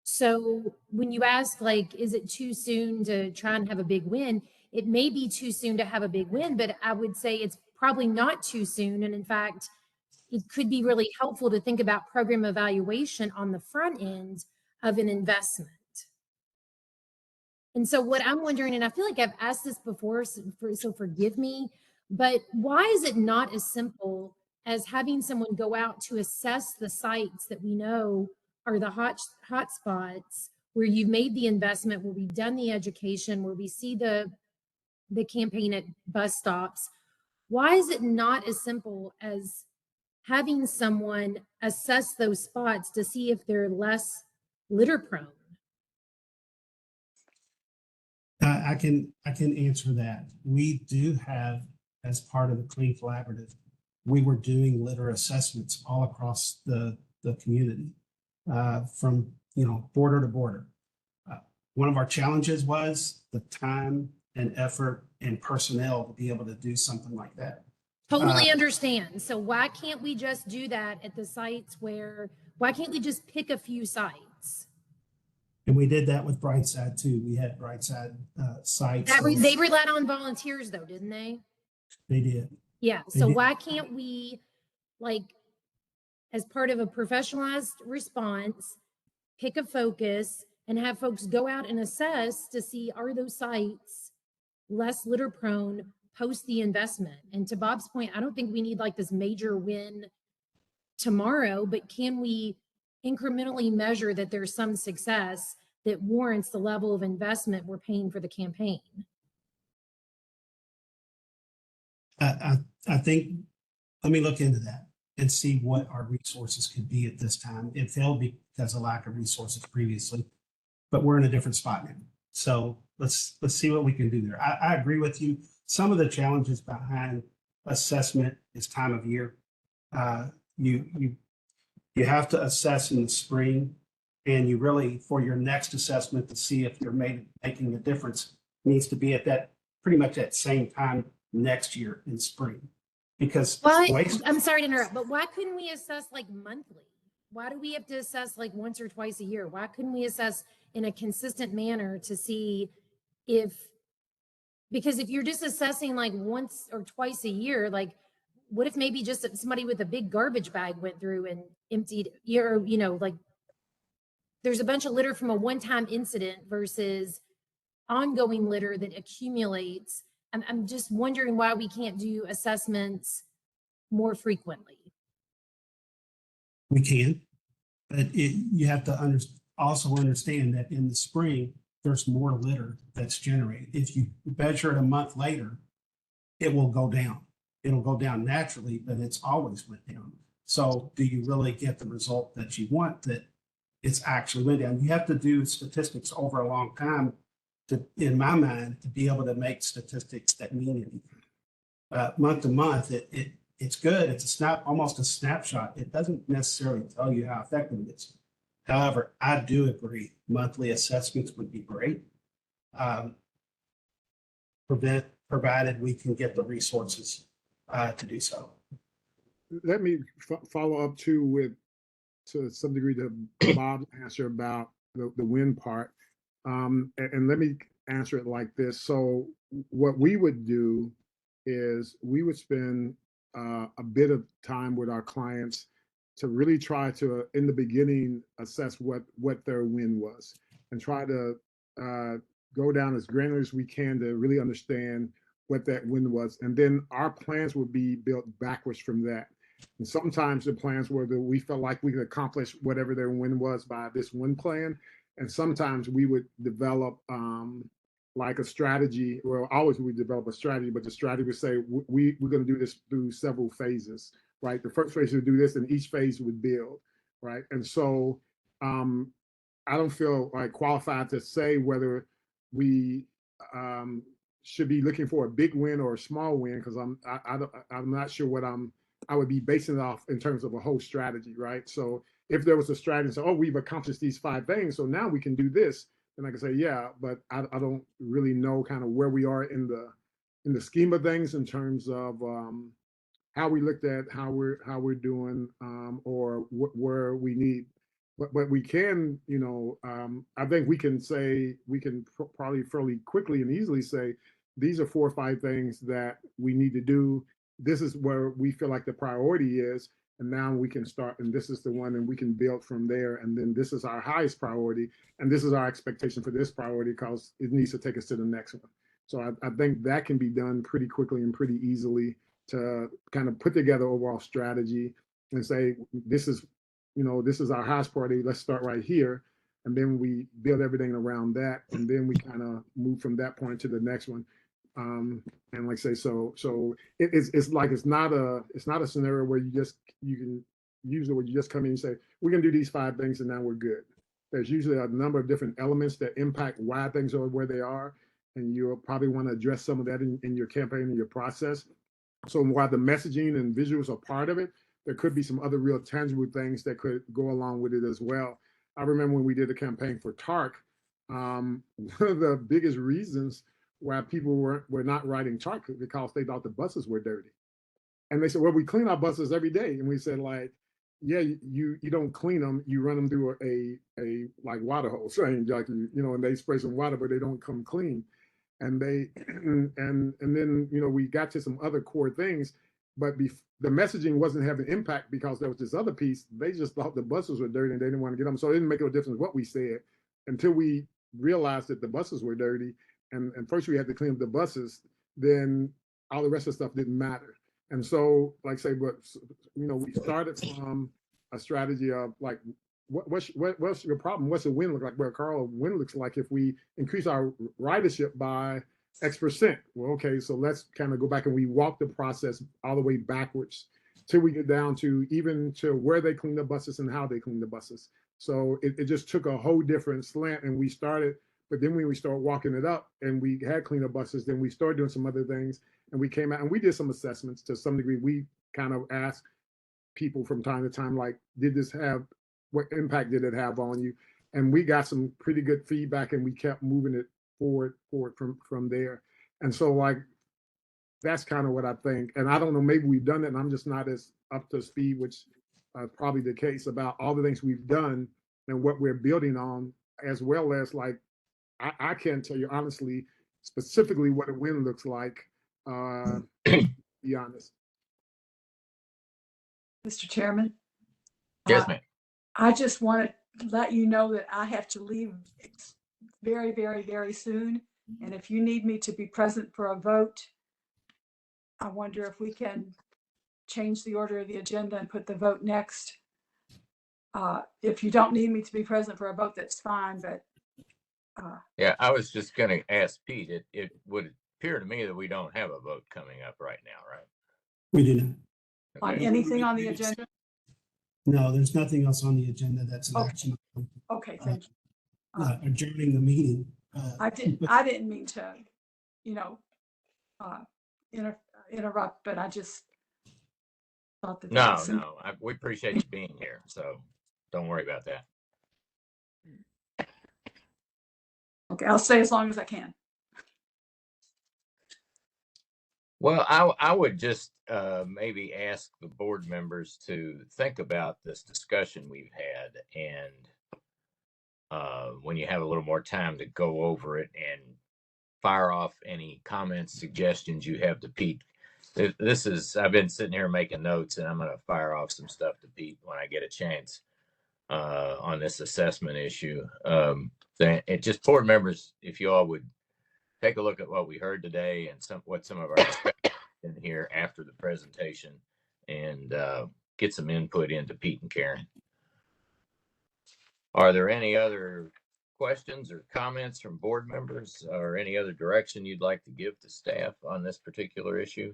So when you ask, like, is it too soon to try and have a big win? It may be too soon to have a big win, but I would say it's probably not too soon. And in fact, it could be really helpful to think about program evaluation on the front end of an investment. And so what I'm wondering, and I feel like I've asked this before, so forgive me, but why is it not as simple as having someone go out to assess the sites that we know are the hot spots where you've made the investment, where we've done the education, where we see the campaign at bus stops? Why is it not as simple as having someone assess those spots to see if they're less litter prone? I can answer that. We do have, as part of the Clean Collaborative, we were doing litter assessments all across the community, from border to border. One of our challenges was the time and effort and personnel to be able to do something like that. Totally understand. So why can't we just do that at the sites why can't we just pick a few sites? And we did that with Brightside too. We had Brightside sites. They relied on volunteers though, didn't they? They did. Yeah. They So did. why can't we, like, as part of a professionalized response, pick a focus and have folks go out and assess to see, are those sites less litter prone post the investment? And to Bob's point, I don't think we need like this major win tomorrow, but can we incrementally measure that there's some success that warrants the level of investment we're paying for the campaign? I think, let me look into that and see what our resources could be at this time. It failed because of lack of resources previously, but we're in a different spot now. So let's see what we can do there. I agree with you. Some of the challenges behind assessment is time of year. You have to assess in the spring, and you really, for your next assessment to see if you're making a difference, needs to be at that pretty much at same time next year in spring. Because I'm sorry to interrupt, but why couldn't we assess like monthly? Why do we have to assess like once or twice a year? Why couldn't we assess in a consistent manner to see because if you're just assessing like once or twice a year, like what if maybe just somebody with a big garbage bag went through and emptied like there's a bunch of litter from a one-time incident versus ongoing litter that accumulates. I'm just wondering why we can't do assessments more frequently. We can, but you have to also understand that in the spring, there's more litter that's generated. If you measure it a month later, it will go down. It'll go down naturally, but it's always went down. So do you really get the result that you want, that it's actually went down? You have to do statistics over a long time in my mind, to be able to make statistics that mean anything. Month to month, it's good. It's almost a snapshot. It doesn't necessarily tell you how effective it is. However, I do agree, monthly assessments would be great, provided we can get the resources to do so. Let me follow up too to some degree to Bob's answer about the win part. And let me answer it like this. So what we would do is we would spend a bit of time with our clients to really try to, in the beginning, assess what their win was and try to go down as granular as we can to really understand what that win was. And then our plans would be built backwards from that. And sometimes the plans were that we felt like we could accomplish whatever their win was by this one plan. And sometimes we would develop like a strategy. Well, always we develop a strategy, but the strategy would say, we're going to do this through several phases, right? The first phase would do this, and each phase would build, right? And so I don't feel like qualified to say whether we should be looking for a big win or a small win, because I'm not sure what I would be basing it off in terms of a whole strategy, right? So if there was a strategy, so, oh, we've accomplished these 5 things, so now we can do this, then I can say, yeah, but I don't really know kind of where we are in the scheme of things in terms of how we looked at how we're doing, or where we need. But we can, I think we can say, we can probably fairly quickly and easily say, these are 4 or 5 things that we need to do. This is where we feel like the priority is. And now we can start, and this is the one, and we can build from there. And then this is our highest priority. And this is our expectation for this priority, because it needs to take us to the next one. So I think that can be done pretty quickly and pretty easily, to kind of put together overall strategy and say, this is our highest priority. Let's start right here. And then we build everything around that. And then we kind of move from that point to the next one. And like I say, so it's not a scenario where you can usually where you just come in and say, we're gonna do these 5 things and now we're good. There's usually a number of different elements that impact why things are where they are. And you'll probably want to address some of that in your campaign and your process. So while the messaging and visuals are part of it, there could be some other real tangible things that could go along with it as well. I remember when we did a campaign for TARC, one of the biggest reasons why people were not riding TARC because they thought the buses were dirty. And they said, well, we clean our buses every day. And we said, like, yeah, you don't clean them, you run them through a like water hose, right? Like, and they spray some water, but they don't come clean. And and then we got to some other core things, but the messaging wasn't having impact because there was this other piece. They just thought the buses were dirty and they didn't want to get them. So it didn't make a difference what we said until we realized that the buses were dirty. And first we had to clean up the buses, then all the rest of the stuff didn't matter. And so, like I say, but we started from a strategy of like, what's your problem? What's a win look like? Well, Carl, a win looks like if we increase our ridership by X%. Well, okay, so let's kind of go back and we walk the process all the way backwards till we get down to even to where they clean the buses and how they clean the buses. So it just took a whole different slant, and we started. But then when we started walking it up and we had cleaner buses, then we started doing some other things, and we came out and we did some assessments to some degree. We kind of asked people from time to time, like, what impact did it have on you? And we got some pretty good feedback, and we kept moving it forward from there. And so, like, that's kind of what I think. And I don't know, maybe we've done it and I'm just not as up to speed, which probably the case about all the things we've done and what we're building on, as well as like, I can't tell you honestly, specifically what a win looks like, to be honest. Mr. Chairman? Yes, ma'am. I just want to let you know that I have to leave very, very, very soon. And if you need me to be present for a vote, I wonder if we can change the order of the agenda and put the vote next. If you don't need me to be present for a vote, that's fine, but. Yeah, I was just going to ask Pete, it would appear to me that we don't have a vote coming up right now, right? We do not. On Okay. anything on the agenda? No, there's nothing else on the agenda that's an Okay. action. Okay, thank you. Adjourning the meeting. I didn't mean to, interrupt, but I just thought that. No, we appreciate you being here, so don't worry about that. Okay, I'll stay as long as I can. Well, I would just maybe ask the board members to think about this discussion we've had, and when you have a little more time to go over it and fire off any comments, suggestions you have to Pete. I've been sitting here making notes, and I'm going to fire off some stuff to Pete when I get a chance on this assessment issue. It just, board members, if you all would take a look at what we heard today and what some of our in here after the presentation, and get some input into Pete and Karen. Are there any other questions or comments from board members, or any other direction you'd like to give to staff on this particular issue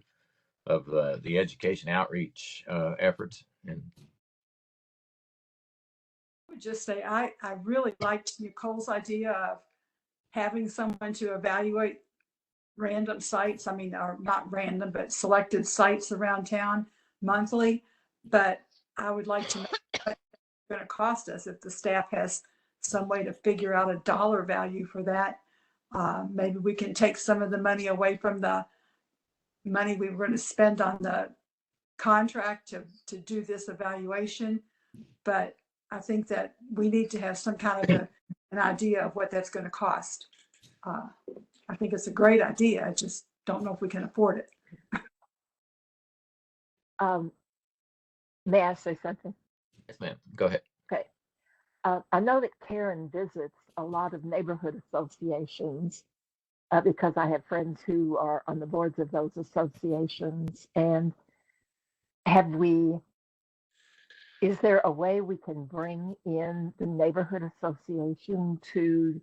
of the education outreach efforts? And I would just say I really liked Nicole's idea of having someone to evaluate random sites. I mean, or not random, but selected sites around town monthly. But I would like to know what it's going to cost us if the staff has some way to figure out a dollar value for that. Maybe we can take some of the money away from the money we were going to spend on the contract to do this evaluation. But I think that we need to have some kind of an idea of what that's going to cost. I think it's a great idea. I just don't know if we can afford it. May I say something? Yes, ma'am. Go ahead. Okay. I know that Karen visits a lot of neighborhood associations because I have friends who are on the boards of those associations. And is there a way we can bring in the neighborhood association to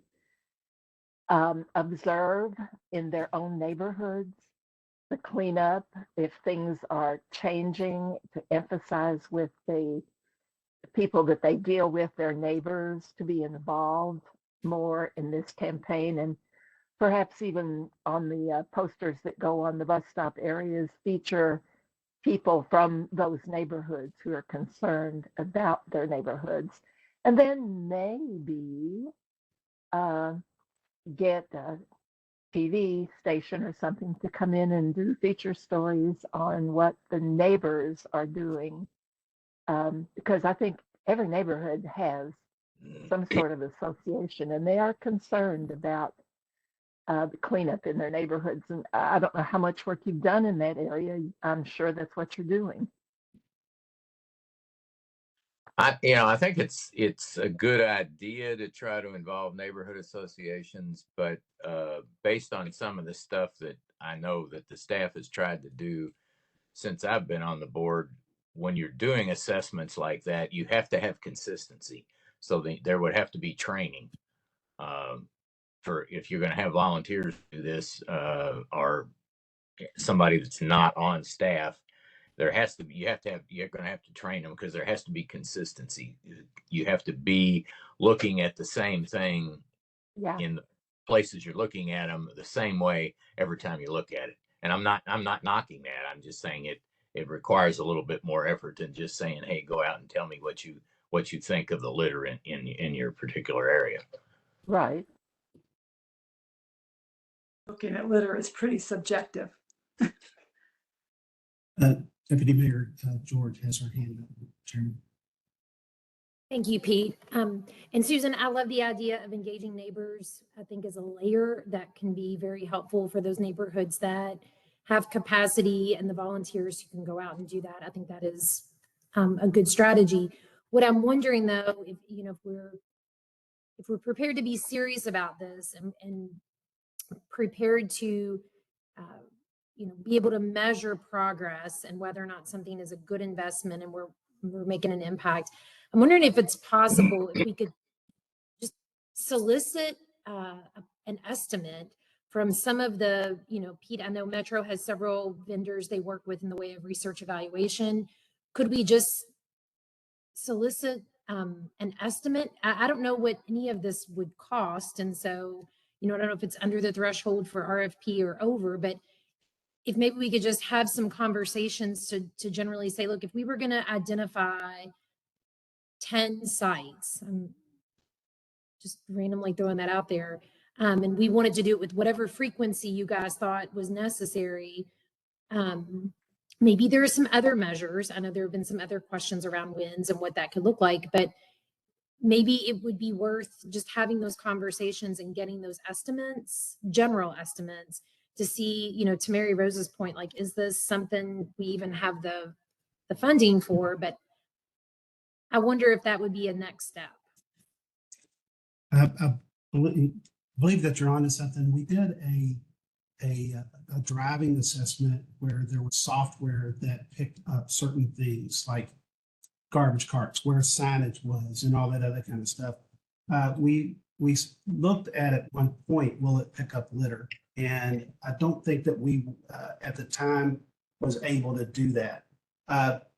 observe in their own neighborhoods the cleanup, if things are changing, to emphasize with the people that they deal with, their neighbors, to be involved more in this campaign, and perhaps even on the posters that go on the bus stop areas feature people from those neighborhoods who are concerned about their neighborhoods. And then maybe get a TV station or something to come in and do feature stories on what the neighbors are doing. Because I think every neighborhood has some sort of association, and they are concerned about the cleanup in their neighborhoods. And I don't know how much work you've done in that area. I'm sure that's what you're doing. I think it's a good idea to try to involve neighborhood associations, but based on some of the stuff that I know that the staff has tried to do since I've been on the board, when you're doing assessments like that, you have to have consistency. So there would have to be training for if you're going to have volunteers do this or somebody that's not on staff. You're going to have to train them because there has to be consistency. You have to be looking at the same thing in the places you're looking at them the same way every time you look at it. And I'm not knocking that. I'm just saying it requires a little bit more effort than just saying, hey, go out and tell me what you think of the litter in your particular area. Right. Looking at litter is pretty subjective. Deputy Mayor George has her hand up, Chairman. Thank you, Pete. And Susan, I love the idea of engaging neighbors. I think as a layer that can be very helpful for those neighborhoods that have capacity and the volunteers who can go out and do that. I think that is a good strategy. What I'm wondering though, if we're prepared to be serious about this and prepared to be able to measure progress and whether or not something is a good investment and we're making an impact. I'm wondering if it's possible if we could just solicit an estimate from some of the, Pete, I know Metro has several vendors they work with in the way of research evaluation. Could we just solicit an estimate? I don't know what any of this would cost. And so, I don't know if it's under the threshold for RFP or over, but if maybe we could just have some conversations to generally say, look, if we were going to identify 10 sites, I'm just randomly throwing that out there, and we wanted to do it with whatever frequency you guys thought was necessary, maybe there are some other measures. I know there have been some other questions around wins and what that could look like, but maybe it would be worth just having those conversations and getting those estimates, general estimates, to see, to Mary Rose's point, like, is this something we even have the funding for? But I wonder if that would be a next step. I believe that you're onto something. We did a driving assessment where there was software that picked up certain things like garbage carts, where signage was, and all that other kind of stuff. We looked at one point, will it pick up litter? And I don't think that we, at the time, was able to do that.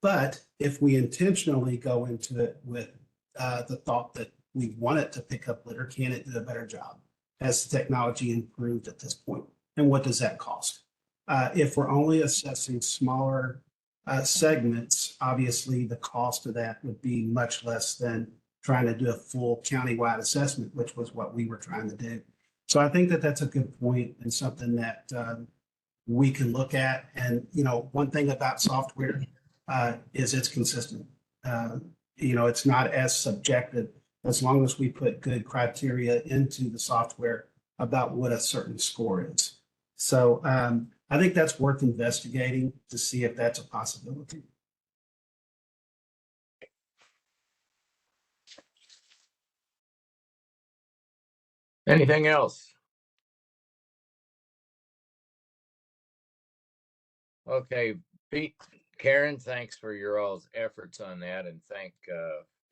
But if we intentionally go into it with the thought that we want it to pick up litter, can it do a better job? has the technology improved at this point? And what does that cost? If we're only assessing smaller segments, obviously the cost of that would be much less than trying to do a full countywide assessment, which was what we were trying to do. So I think that that's a good point and something that we can look at. And, you know, one thing about software is it's consistent. You know, it's not as subjective as long as we put good criteria into the software about what a certain score is. So I think that's worth investigating to see if that's a possibility. Anything else? Okay, Pete, Karen, thanks for your all's efforts on that, and thank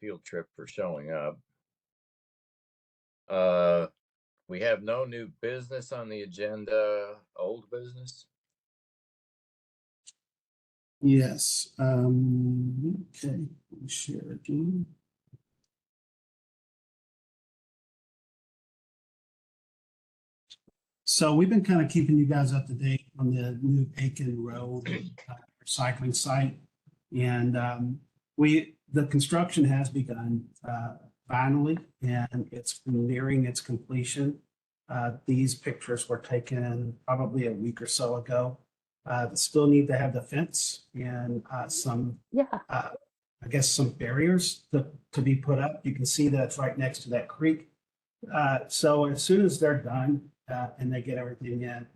Field Trip for showing up. We have no new business on the agenda. Old business? Yes. Okay. Let me share again. So we've been kind of keeping you guys up to date on the new Aiken Road recycling site. And the construction has begun finally, and it's nearing its completion. These pictures were taken probably a week or so ago. Still need to have the fence and some, I guess, some barriers to be put up. You can see that's right next to that creek. So as soon as they're done and they get everything in,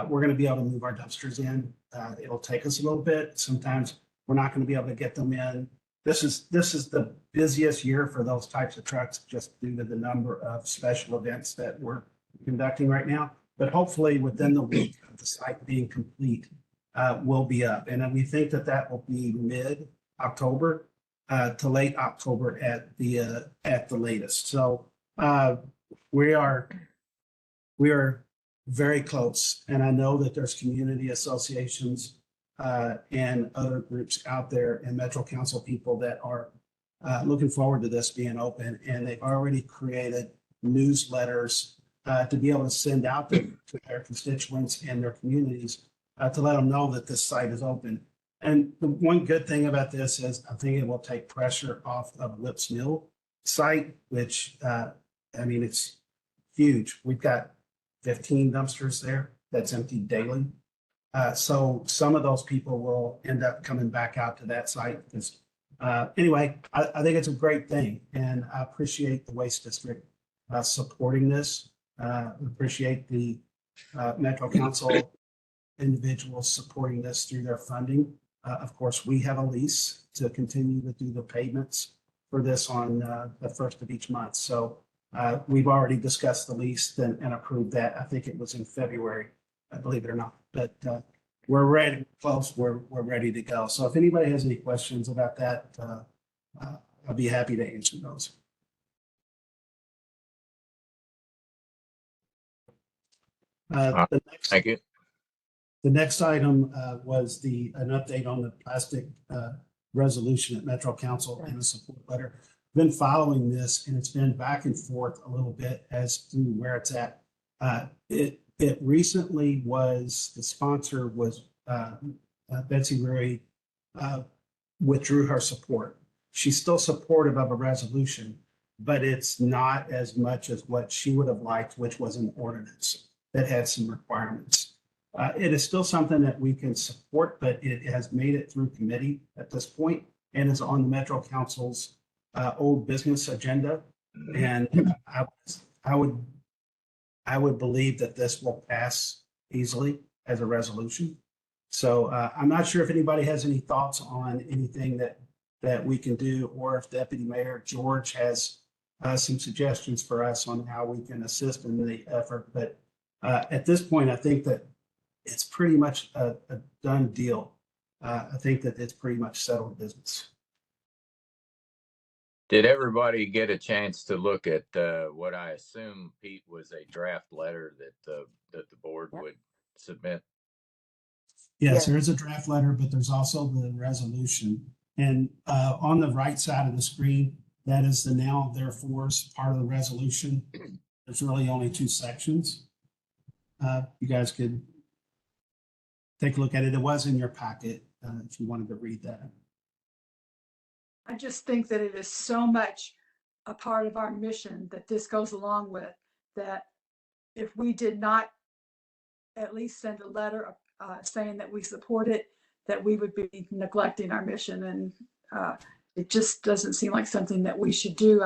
we're going to be able to move our dumpsters in. It'll take us a little bit. Sometimes we're not going to be able to get them in. This is the busiest year for those types of trucks just due to the number of special events that we're conducting right now. But hopefully within the week of the site being complete, we'll be up. And then we think that that will be mid-October to late October at the latest. So we are very close. And I know that there's community associations and other groups out there and Metro Council people that are looking forward to this being open. And they've already created newsletters to be able to send out to their constituents and their communities to let them know that this site is open. And the one good thing about this is I think it will take pressure off of Lips Mill site, which, I mean, it's huge. We've got 15 dumpsters there that's emptied daily. So some of those people will end up coming back out to that site. Because, anyway, I think it's a great thing. And I appreciate the Waste District supporting this. Appreciate the Metro Council individuals supporting this through their funding. Of course, we have a lease to continue to do the payments for this on the first of each month. So we've already discussed the lease and approved that. I think it was in February, believe it or not. But we're ready, close. We're ready to go. So if anybody has any questions about that, I'll be happy to answer those. Thank you. The next item was an update on the plastic resolution at Metro Council and a support letter. Been following this, and it's been back and forth a little bit as to where it's at. It recently was, the sponsor was Betsy Rui withdrew her support. She's still supportive of a resolution, but it's not as much as what she would have liked, which was an ordinance that had some requirements. It is still something that we can support, but it has made it through committee at this point and is on the Metro Council's old business agenda. And I would believe that this will pass easily as a resolution. So I'm not sure if anybody has any thoughts on anything that we can do, or if Deputy Mayor George has some suggestions for us on how we can assist in the effort. But at this point, I think that it's pretty much a done deal. I think that it's pretty much settled business. Did everybody get a chance to look at what I assume, Pete, was a draft letter that the board would submit? Yes, there is a draft letter, but there's also the resolution. And on the right side of the screen, that is the now therefore part of the resolution. There's really only 2 sections. You guys could take a look at it. It was in your packet if you wanted to read that. I just think that it is so much a part of our mission that this goes along with, that if we did not at least send a letter saying that we support it, that we would be neglecting our mission. And it just doesn't seem like something that we should do.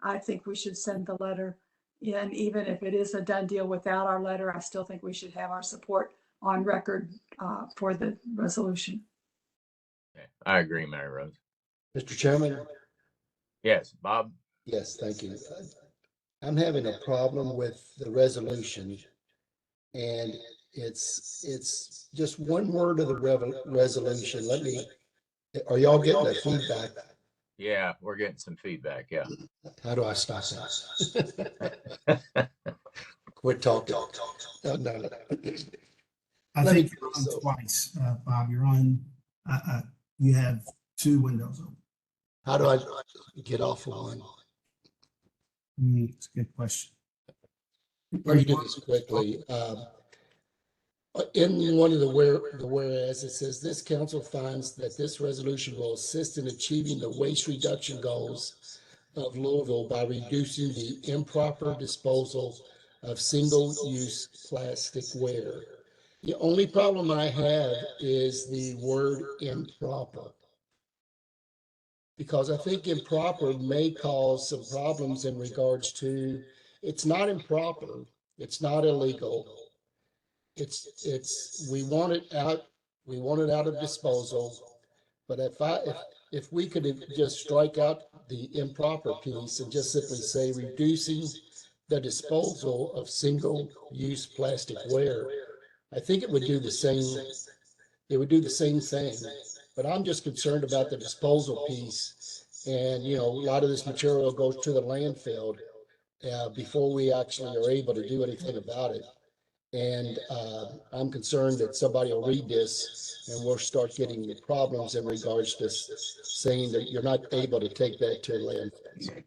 I think we should send the letter in, even if it is a done deal without our letter. I still think we should have our support on record for the resolution. Okay. I agree, Mary Rose. Mr. Chairman? Yes, Bob? Yes, thank you. I'm having a problem with the resolution, and it's just one word of the resolution. Are y'all getting the feedback? Yeah, we're getting some feedback. Yeah. How do I stop that? Quit talking. No. I Let me think you're do on so. twice, Bob. You're on, you have 2 windows open. How do I get off of one? It's a good question. Let me do this quickly. In one of the whereas, it says this council finds that this resolution will assist in achieving the waste reduction goals of Louisville by reducing the improper disposal of single-use plasticware. The only problem I have is the word improper, because I think improper may cause some problems in regards to, it's not improper, it's not illegal. We want it out of disposal. But if we could just strike out the improper piece and just simply say reducing the disposal of single-use plasticware, I think it would do the same. It would do the same thing. But I'm just concerned about the disposal piece. And, a lot of this material goes to the landfill before we actually are able to do anything about it. And I'm concerned that somebody will read this and we'll start getting the problems in regards to saying that you're not able to take that to landfill.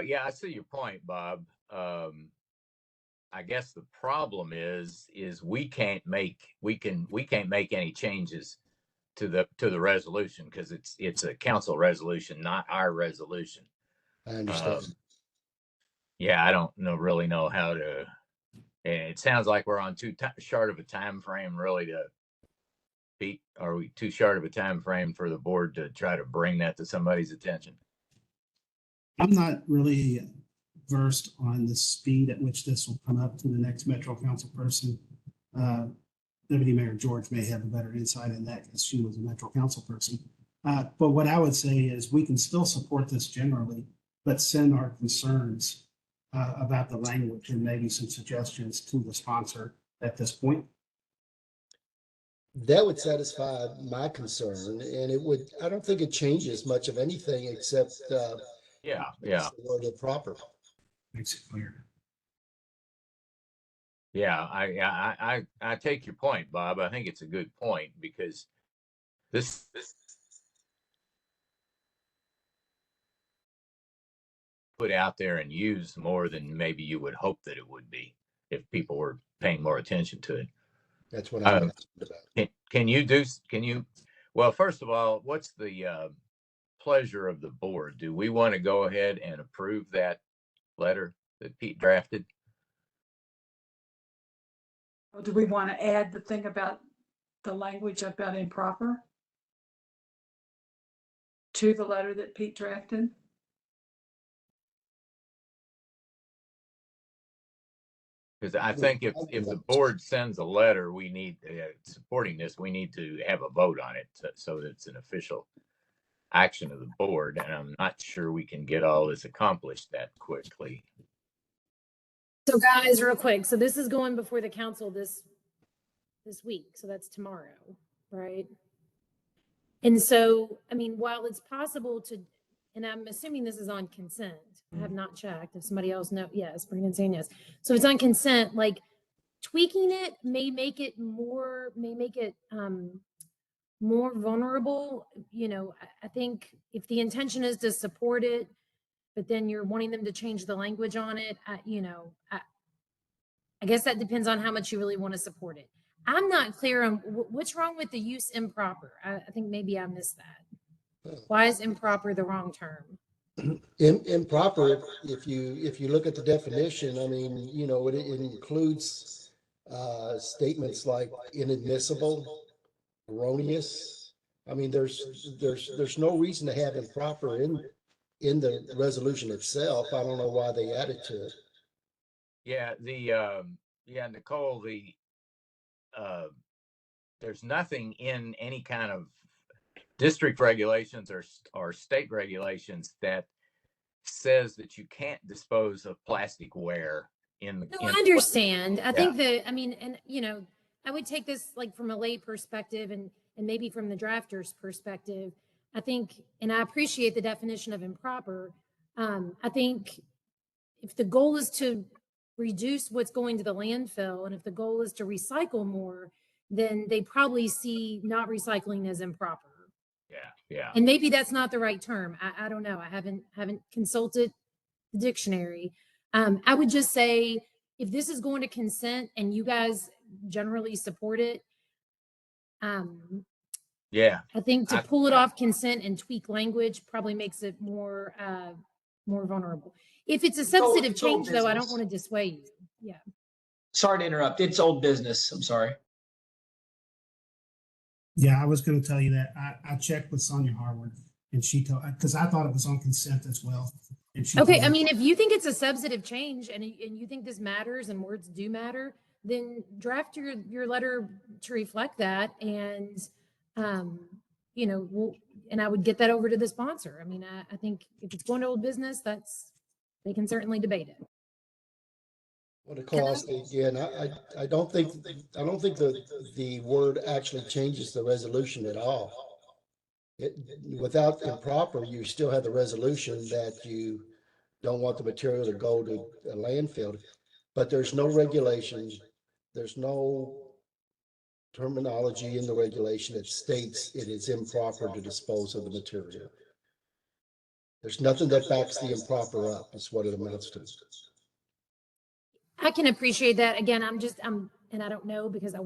Yeah, I see your point, Bob. I guess the problem is we can't make any changes to the resolution because it's a council resolution, not our resolution. I understand. Yeah, I don't really know how to. It sounds like we're on too short of a time frame, really. Are we too short of a time frame for the board to try to bring that to somebody's attention? I'm not really versed on the speed at which this will come up to the next Metro Council person. Deputy Mayor George may have a better insight in that because she was a Metro Council person. But what I would say is we can still support this generally, but send our concerns about the language and maybe some suggestions to the sponsor at this point. That would satisfy my concern, and I don't think it changes much of anything except Yeah. the word improper. Makes it clear. Yeah, I take your point, Bob. I think it's a good point because this put out there and used more than maybe you would hope that it would be if people were paying more attention to it. That's what I'm concerned about. Can you, well, first of all, what's the pleasure of the board? Do we want to go ahead and approve that letter that Pete drafted? Or do we want to add the thing about the language about improper to the letter that Pete drafted? Because I think if the board sends a letter, we need supporting this, we need to have a vote on it so that it's an official action of the board. And I'm not sure we can get all this accomplished that quickly. So guys, real quick. So this is going before the council this week. So that's tomorrow, right? And so, I mean, while it's possible to, and I'm assuming this is on consent. I have not checked. If somebody else knows, yes, Brandon saying yes. So it's on consent, like tweaking it may make it more vulnerable. I think if the intention is to support it, but then you're wanting them to change the language on it. I guess that depends on how much you really want to support it. I'm not clear on what's wrong with the use improper. I think maybe I missed that. Why is improper the wrong term? Improper, if you look at the definition, I mean, you know, it includes statements like inadmissible, erroneous. I mean, there's no reason to have improper in the resolution itself. I don't know why they added to it. Yeah, Nicole, there's nothing in any kind of district regulations or state regulations that says that you can't dispose of plastic ware in the. No, I understand. I think that, I mean, and I would take this like from a lay perspective and maybe from the drafter's perspective. I think, and I appreciate the definition of improper. I think if the goal is to reduce what's going to the landfill, and if the goal is to recycle more, then they probably see not recycling as improper. Yeah. And maybe that's not the right term. I don't know. I haven't consulted the dictionary. I would just say if this is going to consent and you guys generally support it, I think to pull it off consent and tweak language probably makes it more vulnerable. If it's a substantive change, though, I don't want to dissuade you. Yeah. Sorry to interrupt. It's old business. I'm sorry. Yeah, I was going to tell you that. I checked with Sonia Harwood, and she told, because I thought it was on consent as well. And she Okay, told I me- mean, if you think it's a substantive change and you think this matters and words do matter, then draft your letter to reflect that, and and I would get that over to the sponsor. I mean, I think if it's going to old business, they can certainly debate it. Well, to call us again, I don't think the word actually changes the resolution at all. Without improper, you still have the resolution that you don't want the material to go to a landfill, but there's no regulation. There's no terminology in the regulation that states it is improper to dispose of the material. There's nothing that backs the improper up, is what it amounts to. I can appreciate that. Again, and I don't know because I've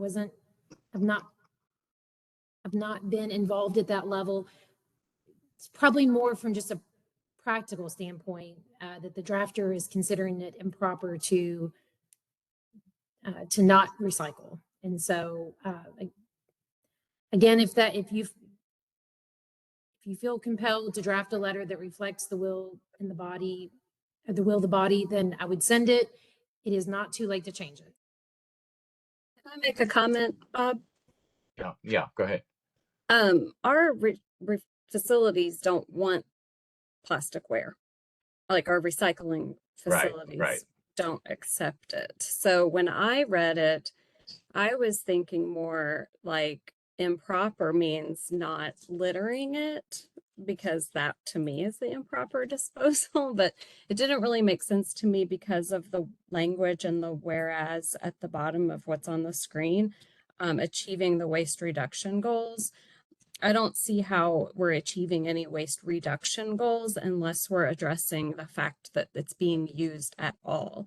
not been involved at that level. It's probably more from just a practical standpoint that the drafter is considering it improper to not recycle. And so, again, if you feel compelled to draft a letter that reflects the will and the body, or the will of the body, then I would send it. It is not too late to change it. Can I make a comment, Bob? Yeah, go ahead. Our facilities don't want plasticware. Like our recycling facilities don't accept it. So when I read it, I was thinking more like improper means not littering it, because that to me is the improper disposal, but it didn't really make sense to me because of the language and the whereas at the bottom of what's on the screen, achieving the waste reduction goals. I don't see how we're achieving any waste reduction goals unless we're addressing the fact that it's being used at all.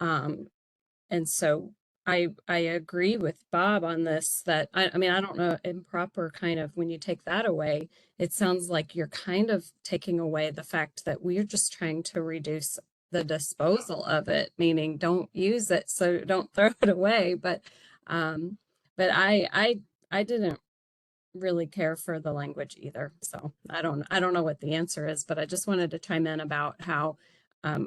And so I agree with Bob on this, that I mean, I don't know, improper kind of, when you take that away, it sounds like you're kind of taking away the fact that we're just trying to reduce the disposal of it, meaning don't use it, so don't throw it away. But I didn't really care for the language either. So I don't know what the answer is, but I just wanted to chime in about how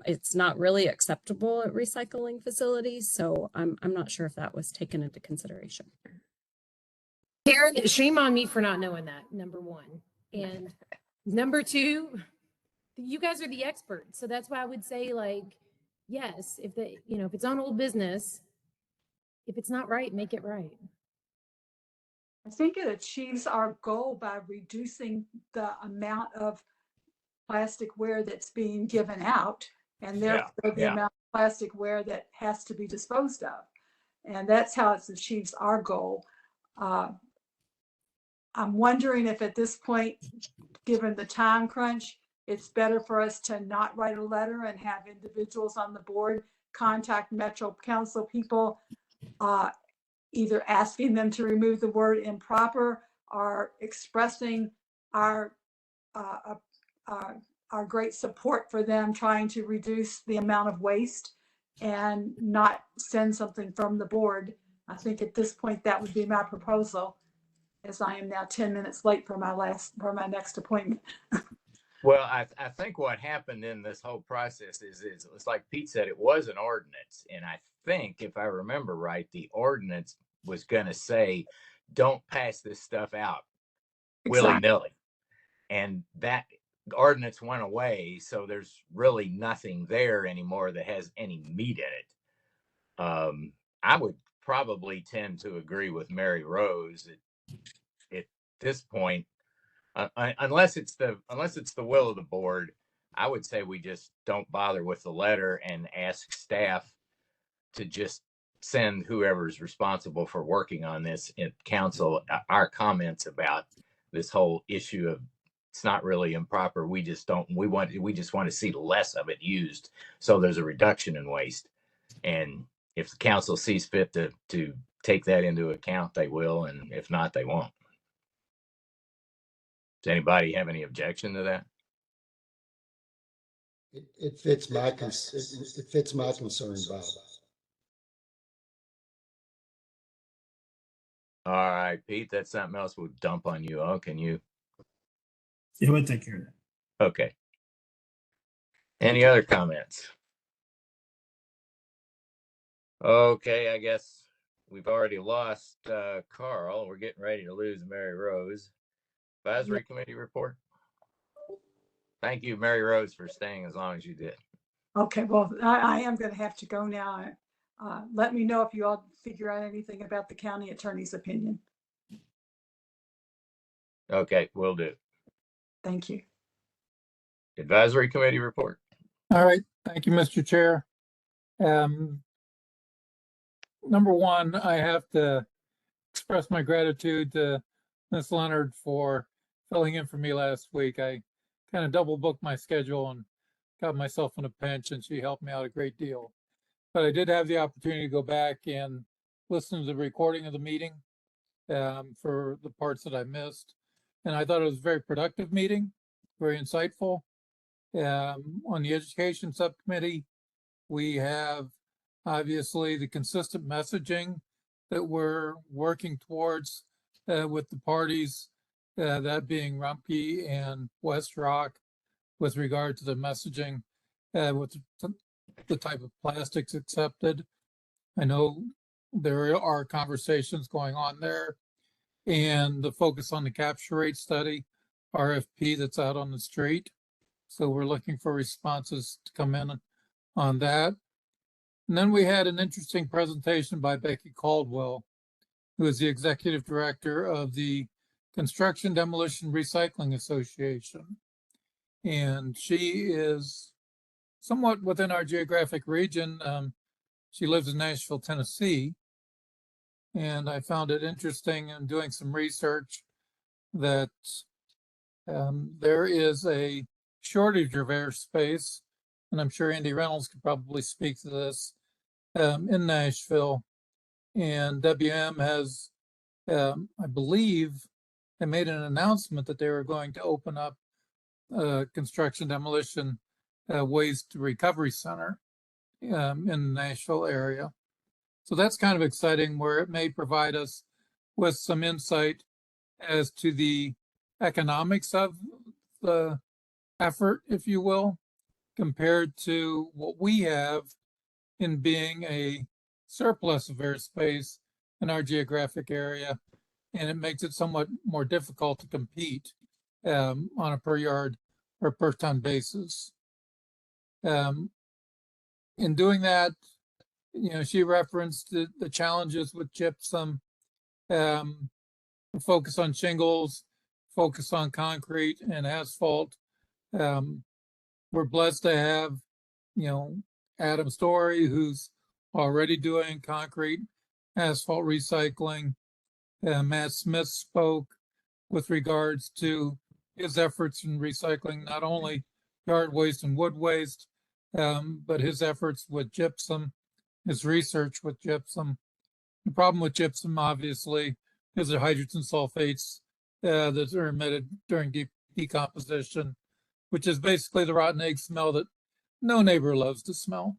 it's not really acceptable at recycling facilities. So I'm not sure if that was taken into consideration. Karen, shame on me for not knowing that, number one. And number two, you guys are the experts. So that's why I would say, like, yes, if it's on old business, if it's not right, make it right. I think it achieves our goal by reducing the amount of plasticware that's being given out, and therefore the amount of plasticware that has to be disposed of. And that's how it achieves our goal. I'm wondering if at this point, given the time crunch, it's better for us to not write a letter and have individuals on the board contact Metro Council people, either asking them to remove the word improper or expressing our great support for them trying to reduce the amount of waste and not send something from the board. I think at this point, that would be my proposal, as I am now 10 minutes late for my next appointment. Well, I think what happened in this whole process is it's like Pete said, it was an ordinance. And I think, if I remember right, the ordinance was going to say, don't pass this stuff out willy-nilly. And that ordinance went away. So there's really nothing there anymore that has any meat in it. I would probably tend to agree with Mary Rose at this point. Unless it's the will of the board, I would say we just don't bother with the letter and ask staff to just send whoever's responsible for working on this in council our comments about this whole issue of it's not really improper. We just want to see less of it used, so there's a reduction in waste. And if the council sees fit to take that into account, they will, and if not, they won't. Does anybody have any objection to that? It fits my concern, Bob. All right, Pete, that's something else we'll dump on you. Oh, can you? Yeah, we'll take care of that. Okay. Any other comments? Okay, I guess we've already lost Carl. We're getting ready to lose Mary Rose. Advisory committee report. Thank you, Mary Rose, for staying as long as you did. Okay, well, I am going to have to go now. Let me know if you all figure out anything about the county attorney's opinion. Okay, will do. Thank you. Advisory committee report. All right. Thank you, Mr. Chair. Number one, I have to express my gratitude to Ms. Leonard for filling in for me last week. I kind of double booked my schedule and got myself in a pinch, and she helped me out a great deal. But I did have the opportunity to go back and listen to the recording of the meeting for the parts that I missed. And I thought it was a very productive meeting, very insightful. On the education subcommittee, we have obviously the consistent messaging that we're working towards with the parties, that being Rumpke and West Rock, with regard to the messaging with the type of plastics accepted. I know there are conversations going on there, and the focus on the capture rate study, RFP, that's out on the street. So we're looking for responses to come in on that. And then we had an interesting presentation by Becky Caldwell, who is the executive director of the Construction Demolition Recycling Association. And she is somewhat within our geographic region. She lives in Nashville, Tennessee. And I found it interesting in doing some research that there is a shortage of airspace, and I'm sure Andy Reynolds could probably speak to this, in Nashville. And WM has, I believe, they made an announcement that they were going to open up a construction demolition waste recovery center in the Nashville area. So that's kind of exciting, where it may provide us with some insight as to the economics of the effort, if you will, compared to what we have in being a surplus of airspace in our geographic area. And it makes it somewhat more difficult to compete on a per yard or per ton basis. In doing that, you know, she referenced the challenges with gypsum, focus on shingles, focus on concrete and asphalt. We're blessed to have, you know, Adam Story, who's already doing concrete, asphalt recycling. Matt Smith spoke with regards to his efforts in recycling not only yard waste and wood waste. But his efforts with gypsum, his research with gypsum. The problem with gypsum, obviously, is the hydrogen sulfates that are emitted during decomposition, which is basically the rotten egg smell that no neighbor loves to smell.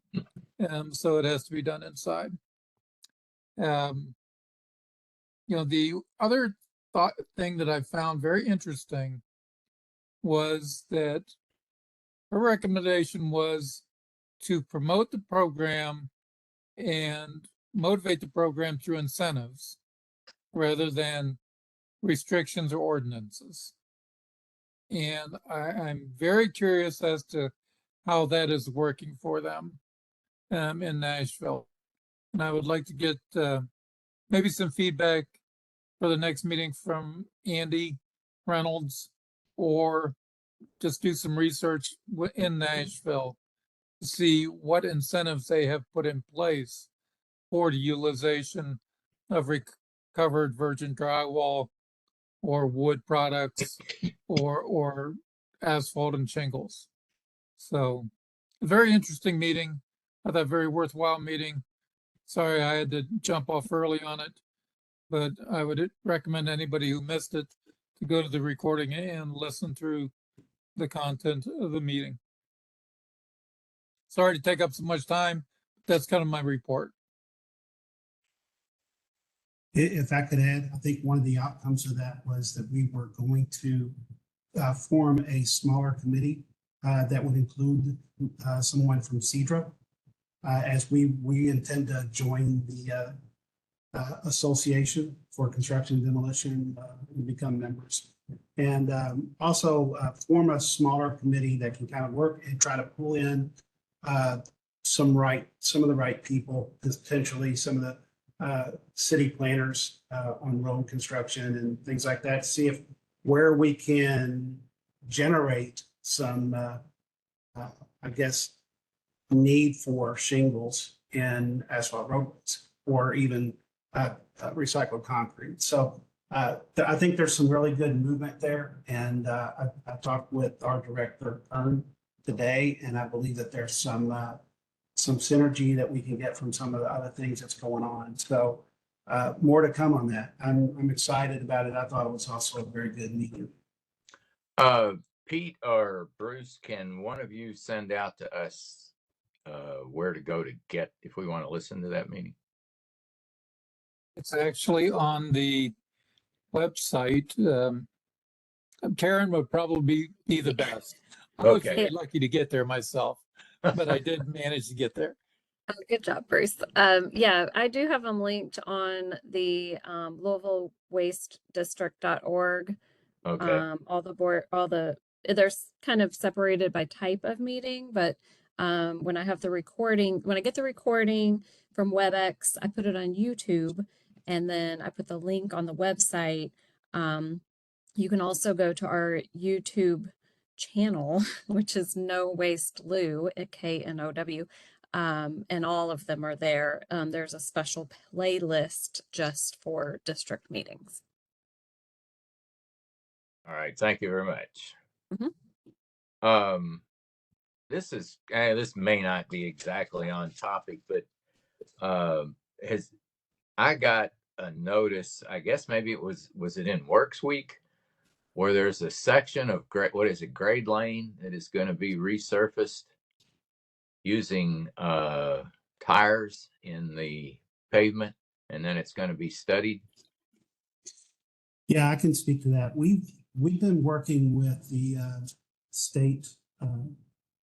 So it has to be done inside. The other thing that I found very interesting was that her recommendation was to promote the program and motivate the program through incentives rather than restrictions or ordinances. And I'm very curious as to how that is working for them in Nashville. And I would like to get maybe some feedback for the next meeting from Andy Reynolds, or just do some research in Nashville to see what incentives they have put in place for the utilization of recovered virgin drywall or wood products or asphalt and shingles. So a very interesting meeting. I thought very worthwhile meeting. Sorry I had to jump off early on it, but I would recommend anybody who missed it to go to the recording and listen through the content of the meeting. Sorry to take up so much time. That's kind of my report. If I could add, I think one of the outcomes of that was that we were going to form a smaller committee that would include someone from CEDRA, as we intend to join the Association for Construction and Demolition and become members. And also form a smaller committee that can kind of work and try to pull in some of the right people, potentially some of the city planners on road construction and things like that, see if where we can generate some, I guess, need for shingles and asphalt roadways, or even recycled concrete. So I think there's some really good movement there. And I talked with our director, Ern, today, and I believe that there's some synergy that we can get from some of the other things that's going on. So more to come on that. I'm excited about it. I thought it was also a very good meeting. Pete or Bruce, can one of you send out to us where to go to get, if we want to listen to that meeting? It's actually on the website. Karen would probably be the best. I was very lucky to get there myself, but I did manage to get there. Oh, good job, Bruce. Yeah, I do have them linked on the Louisville Waste District.org. Okay. They're kind of separated by type of meeting, but when I get the recording from WebEx, I put it on YouTube, and then I put the link on the website. You can also go to our YouTube channel, which is No Waste Lou, KNOW, and all of them are there. There's a special playlist just for district meetings. All right, thank you very much. Mm-hmm. This may not be exactly on topic, but I got a notice, I guess maybe it was it in Works Week, where there's a section of grade lane that is going to be resurfaced using tires in the pavement, and then it's going to be studied. Yeah, I can speak to that. We've been working with the state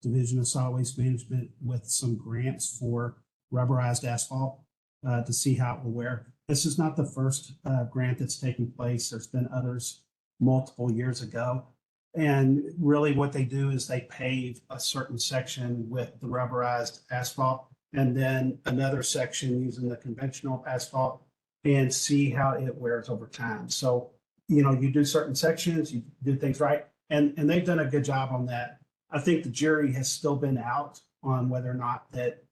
Division of Solid Waste Management with some grants for rubberized asphalt to see how it will wear. This is not the first grant that's taken place. There's been others multiple years ago. And really what they do is they pave a certain section with the rubberized asphalt, and then another section using the conventional asphalt, and see how it wears over time. So, you do certain sections, you do things right, and they've done a good job on that. I think the jury has still been out on whether or not that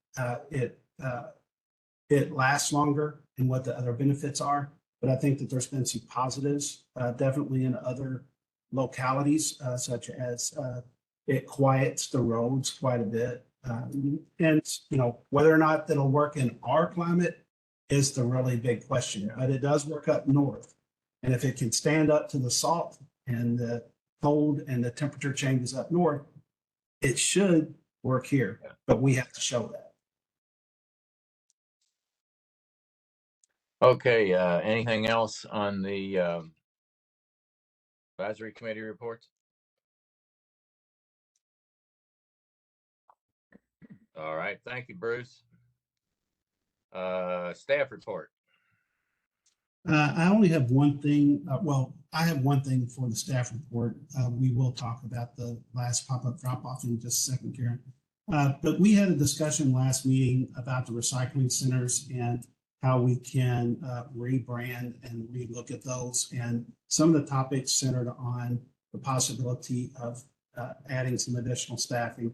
it lasts longer and what the other benefits are. But I think that there's been some positives, definitely in other localities, such as it quiets the roads quite a bit. And, whether or not that'll work in our climate is the really big question, but it does work up north. And if it can stand up to the salt and the cold and the temperature changes up north, it should work here, but we have to show that. Okay, anything else on the advisory committee reports? All right, thank you, Bruce. Staff report. I only have one thing. I have one thing for the staff report. We will talk about the last pop-up drop-off in just a second, Karen. But we had a discussion last meeting about the recycling centers and how we can rebrand and relook at those. And some of the topics centered on the possibility of adding some additional staffing.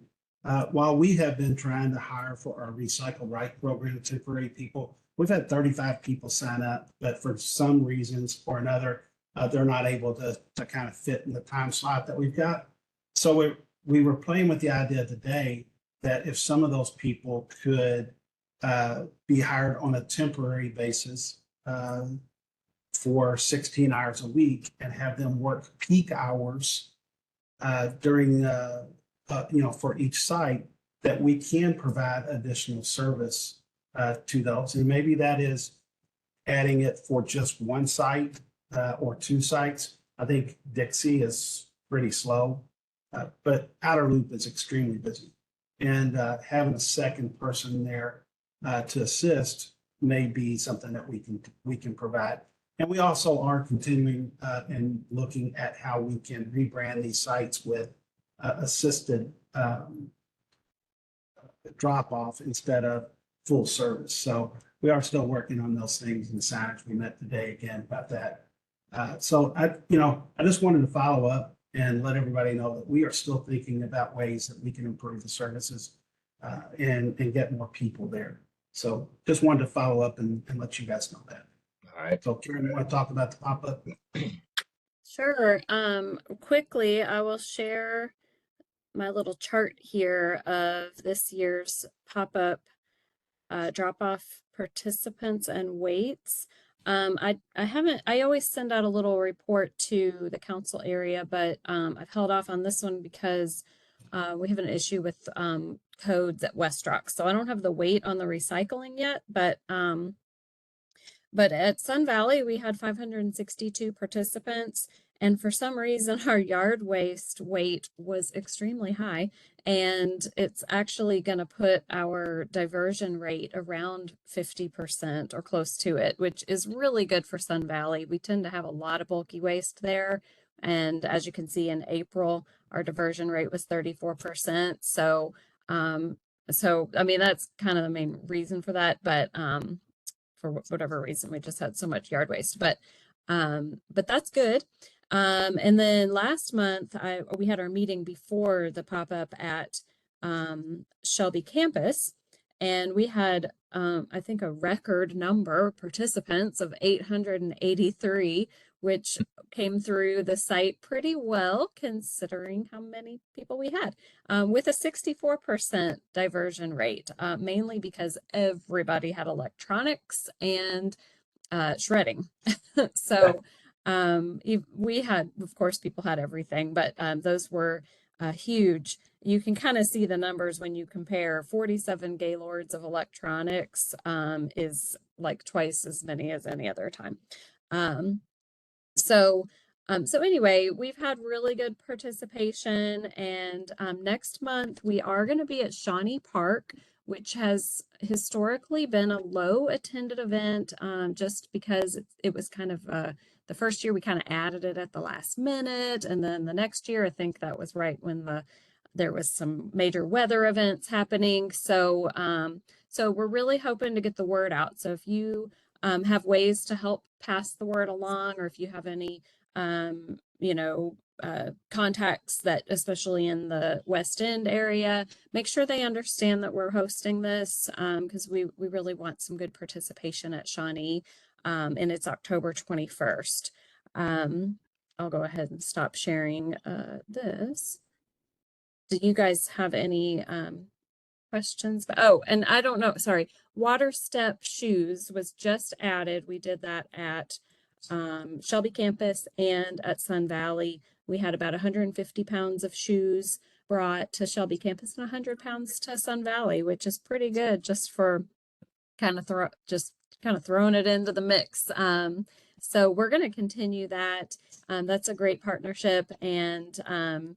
While we have been trying to hire for our Recycle Right program, temporary people, we've had 35 people sign up, but for some reasons or another, they're not able to kind of fit in the time slot that we've got. So we were playing with the idea today that if some of those people could be hired on a temporary basis for 16 hours a week and have them work peak hours during, for each site, that we can provide additional service to those. And maybe that is adding it for just one site or two sites. I think Dixie is pretty slow, but Outer Loop is extremely busy. And having a second person there to assist may be something that we can provide. And we also are continuing and looking at how we can rebrand these sites with assisted drop off instead of full service. So we are still working on those things and signage. We met today again about that. So I just wanted to follow up and let everybody know that we are still thinking about ways that we can improve the services and get more people there. So just wanted to follow up and let you guys know that. All right. So Karen, you want to talk about the pop-up? Sure. Quickly, I will share my little chart here of this year's pop-up drop-off participants and weights. I always send out a little report to the council area, but I've held off on this one because we have an issue with codes at Westrock. So I don't have the weight on the recycling yet, but at Sun Valley, we had 562 participants. And for some reason, our yard waste weight was extremely high. And it's actually going to put our diversion rate around 50% or close to it, which is really good for Sun Valley. We tend to have a lot of bulky waste there. And as you can see in April, our diversion rate was 34%. So, I mean, that's kind of the main reason for that. But for whatever reason, we just had so much yard waste. But that's good. And then last month, we had our meeting before the pop-up at Shelby campus, and we had, I think, a record number of participants of 883, which came through the site pretty well, considering how many people we had, with a 64% diversion rate, mainly because everybody had electronics and shredding. So we had, of course, people had everything, but those were huge. You can kind of see the numbers when you compare 47 Gaylords of electronics is like twice as many as any other time. So anyway, we've had really good participation, and next month we are going to be at Shawnee Park, which has historically been a low attended event, just because it was kind of the first year we kind of added it at the last minute, and then the next year I think that was right when there was some major weather events happening. So so we're really hoping to get the word out. So if you have ways to help pass the word along, or if you have any contacts that, especially in the West End area, make sure they understand that we're hosting this, because we really want some good participation at Shawnee, and it's October 21st. I'll go ahead and stop sharing this. do you guys have any questions? Oh, and I don't know, sorry, water step shoes was just added. We did that at Shelby campus and at Sun Valley. We had about 150 pounds of shoes brought to Shelby campus and 100 pounds to Sun Valley, which is pretty good just for kind of throwing it into the mix. So we're going to continue that. That's a great partnership, and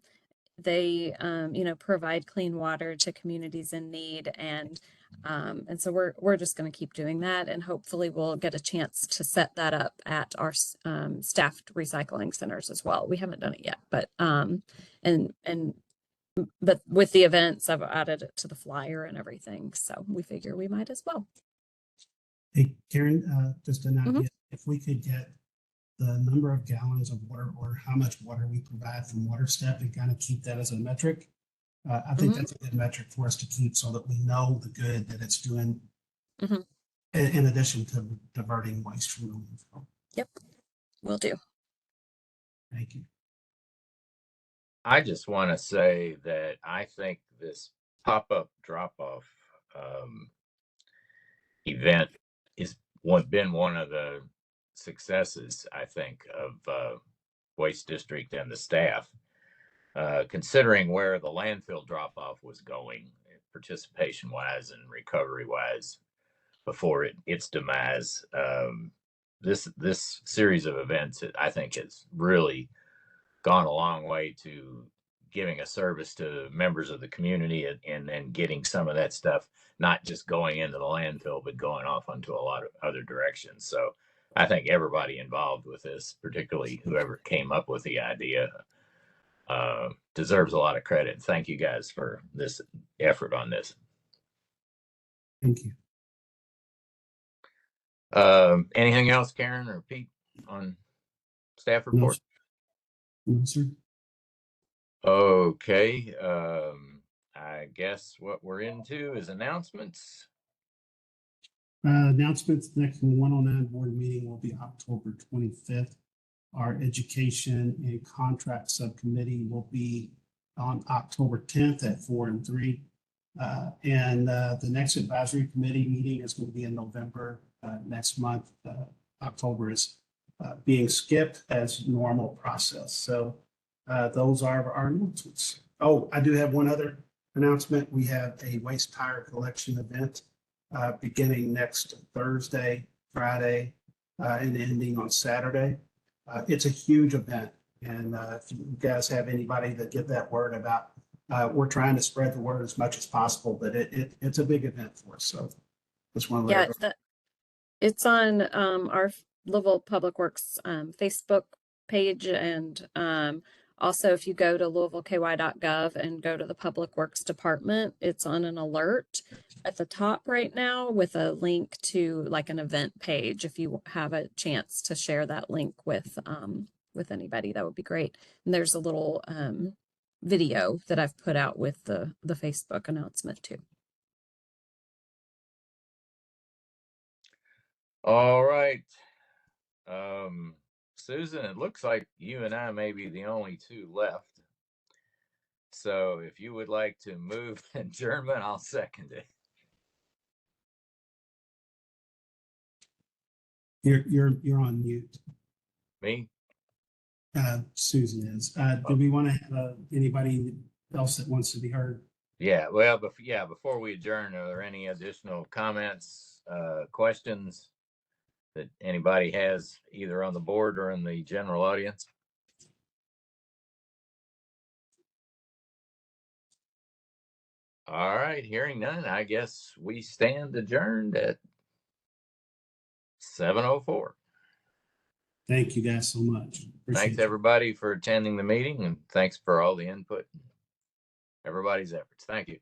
they provide clean water to communities in need, and so we're just going to keep doing that, and hopefully we'll get a chance to set that up at our staffed recycling centers as well. We haven't done it yet, but but with the events, I've added it to the flyer and everything, so we figure we might as well. Hey, Karen, just an idea, if we could get the number of gallons of water or how much water we provide from Water Step and kind of keep that as a metric. I think that's a good metric for us to keep so that we know the good that it's doing in addition to diverting waste from the landfill. Yep, will do. Thank you. I just want to say that I think this pop-up drop-off event is been one of the successes, I think, of Waste District and the staff, considering where the landfill drop-off was going, participation-wise and recovery-wise, before its demise. This series of events, I think, has really gone a long way to giving a service to members of the community and then getting some of that stuff not just going into the landfill, but going off onto a lot of other directions. So I think everybody involved with this, particularly whoever came up with the idea, deserves a lot of credit. Thank you guys for this effort on this. Thank you. Anything else, Karen or Pete, on staff report? No, sir. Okay. I guess what we're into is announcements. Announcements. The next 109 board meeting will be October 25th. Our education and contract subcommittee will be on October 10th at 4 and 3. And the next advisory committee meeting is going to be in November next month. October is being skipped as normal process. So those are our announcements. Oh, I do have one other announcement. We have a waste tire collection event beginning next Thursday, Friday, and ending on Saturday. It's a huge event. And if you guys have anybody that get that word about, we're trying to spread the word as much as possible, but it's a big event for us. So just want to let it's on our Louisville Public Works Facebook page, and also if you go to louisvilleky.gov and go to the Public Works Department, it's on an alert at the top right now with a link to like an event page. If you have a chance to share that link with anybody, that would be great. And there's a little video that I've put out with the Facebook announcement too. All right. Susan, it looks like you and I may be the only two left. So if you would like to move adjournment, I'll second it. You're on mute. Me? Susan is. Do we want to have anybody else that wants to be heard? Yeah, well, before we adjourn, are there any additional comments, questions that anybody has either on the board or in the general audience? All right, hearing none, I guess we stand adjourned at 7:04. Thank you guys so much. Thanks everybody for attending the meeting, and thanks for all the input, everybody's efforts. Thank you.